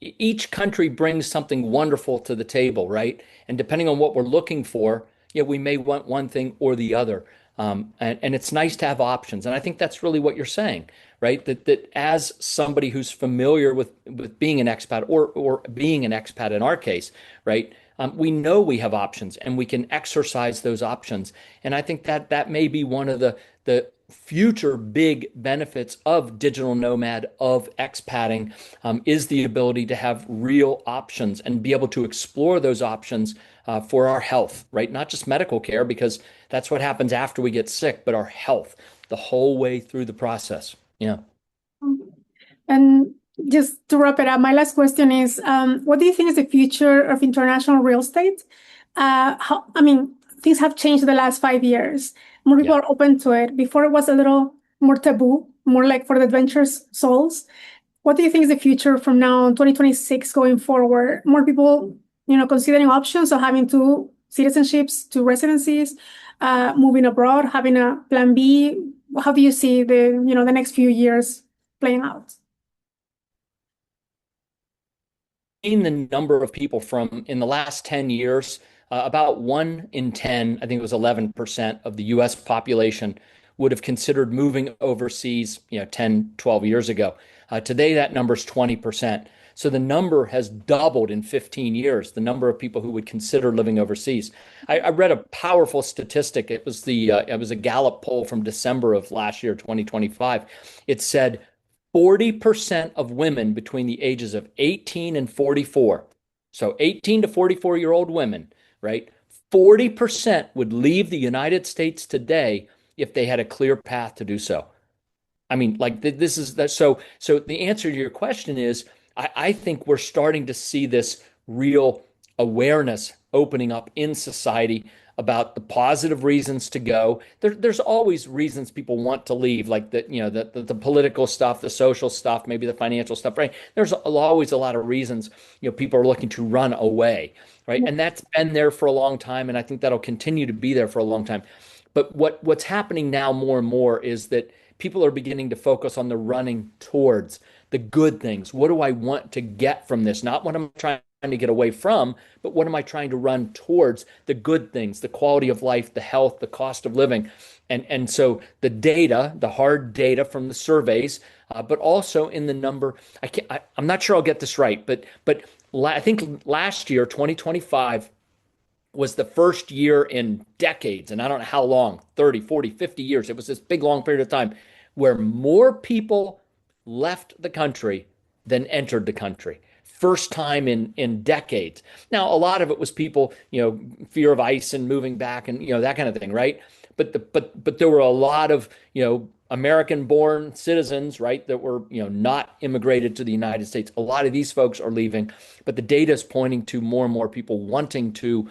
each country brings something wonderful to the table, right? And depending on what we're looking for, we may want one thing or the other. And it's nice to have options. And I think that's really what you're saying, right? That as somebody who's familiar with being an expat or being an expat in our case, right? We know we have options and we can exercise those options. And I think that may be one of the future big benefits of digital nomad, of expatting, is the ability to have real options and be able to explore those options for our health, right? Not just medical care, because that's what happens after we get sick, but our health the whole way through the process. Yeah. And just to wrap it up, my last question is, what do you think is the future of international real estate? I mean, things have changed the last 5 years. More people Yeah. are open to it. Before it was a little more taboo, more like for the adventurous souls. What do you think is the future from now on, 2026 going forward? More people, considering options of having two citizenships, two residencies, moving abroad, having a plan B. How do you see the next few years playing out? Seen the number of people from in the last 10 years, about 1 in 10, I think it was 11% of the US population would have considered moving overseas, 10, 12 years ago. Today, that number is 20%. So the number has doubled in 15 years, the number of people who would consider living overseas. I read a powerful statistic. It was a Gallup poll from December of last year, 2025. It said 40% of women between the ages of 18 and 44, so 18 to 44-year-old women, right? 40% would leave the United States today if they had a clear path to do so. I mean, like this is that. So the answer to your question is, I think we're starting to see this real awareness opening up in society about the positive reasons to go. There's always reasons people want to leave, like the political stuff, the social stuff, maybe the financial stuff, right? There's always a lot of reasons, people are looking to run away, right? And that's been there for a long time, and I think that'll continue to be there for a long time. But what's happening now more and more is that people are beginning to focus on the running towards the good things. What do I want to get from this? Not what I'm trying to get away from, but what am I trying to run towards? The good things, the quality of life, the health, the cost of living. And so the data, the hard data from the surveys, but also in the number, I'm not sure I'll get this right, but I think last year, 2025, was the first year in decades, and I don't know how long, 30, 40, 50 years. It was this big, long period of time where more people left the country than entered the country. First time in decades. Now, a lot of it was people, fear of ICE and moving back and, that kind of thing, right? But there were a lot of, American-born citizens, right, that were, not immigrated to the United States. A lot of these folks are leaving, but the data is pointing to more and more people wanting to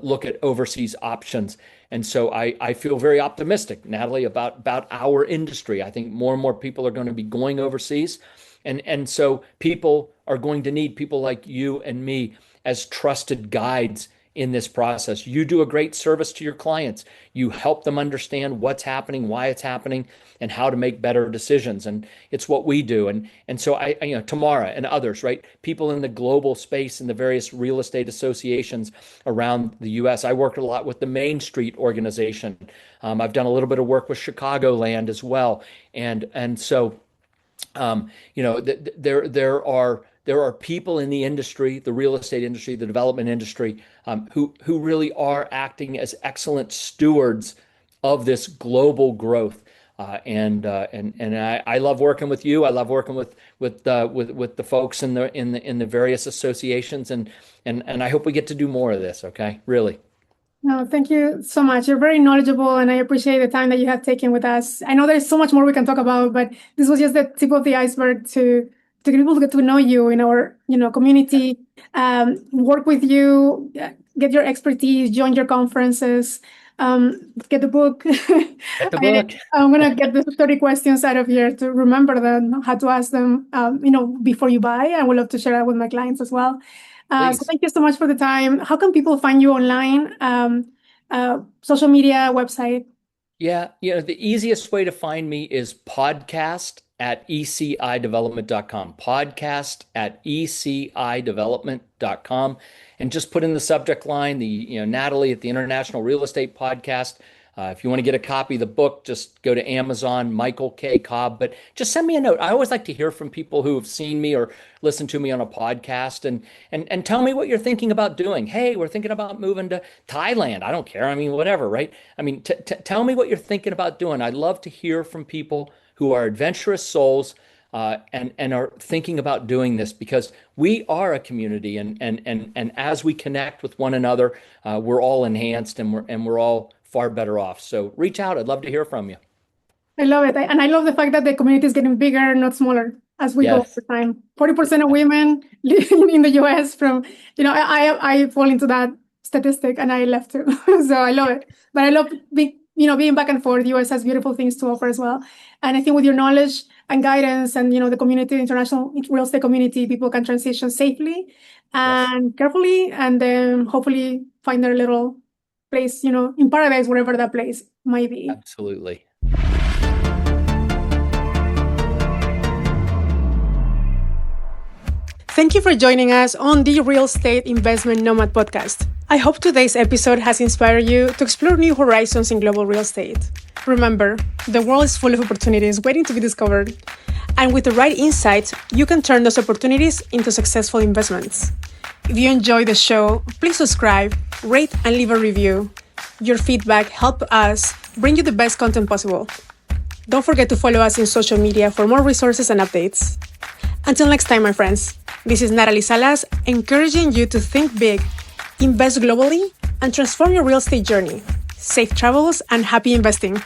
look at overseas options. And so I feel very optimistic, Nathaly, about our industry. I think more and more people are going to be going overseas. And so people are going to need people like you and me as trusted guides in this process. You do a great service to your clients. You help them understand what's happening, why it's happening, and how to make better decisions. And it's what we do. And so Tamara and others, right? People in the global space in the various real estate associations around the US. I work a lot with the Main Street organization. I've done a little bit of work with Chicagoland as well. And so there are people in the industry, the real estate industry, the development industry, who really are acting as excellent stewards of this global growth. I love working with you. I love working with the folks in the various associations, and I hope we get to do more of this. Okay, really. No, thank you so much. You're very knowledgeable, and I appreciate the time that you have taken with us. I know there's so much more we can talk about, but this was just the tip of the iceberg to get people to get to know you in our community, work with you, get your expertise, join your conferences. Get the book. Get the book. I'm going to get the 30 questions out of here to remember them, how to ask them, before you buy. I would love to share that with my clients as well. So thank you so much for the time. How can people find you online? Social media, website? Yeah, the easiest way to find me is podcast at ecidevelopment.com. Podcast at ecidevelopment.com. And just put in the subject line, Nathaly at the International Real Estate Podcast. If you want to get a copy of the book, just go to Amazon, Michael K. Cobb. But just send me a note. I always like to hear from people who have seen me or listened to me on a podcast and tell me what you're thinking about doing. Hey, we're thinking about moving to Thailand. I don't care. I mean, whatever, right? I mean, tell me what you're thinking about doing. I love to hear from people who are adventurous souls and are thinking about doing this, because we are a community, and as we connect with one another, we're all enhanced, and we're all far better off. So reach out. I'd love to hear from you. I love it. And I love the fact that the community is getting bigger, not smaller, as we go over time. 40% of women living in the US I fall into that statistic, and I left too. So I love it. But I love being back and forth. The US has beautiful things to offer as well. And I think with your knowledge and guidance and, the community, international real estate community, people can transition safely and carefully, and then hopefully find their little place, in paradise, wherever that place might be. Absolutely. Thank you for joining us on the Real Estate Investment Nomad podcast. I hope today's episode has inspired you to explore new horizons in global real estate. Remember, the world is full of opportunities waiting to be discovered. And with the right insights, you can turn those opportunities into successful investments. If you enjoyed the show, please subscribe, rate, and leave a review. Your feedback helps us bring you the best content possible. Don't forget to follow us in social media for more resources and updates. Until next time, my friends, this is Nathaly Salas, encouraging you to think big, invest globally, and transform your real estate journey. Safe travels and happy investing.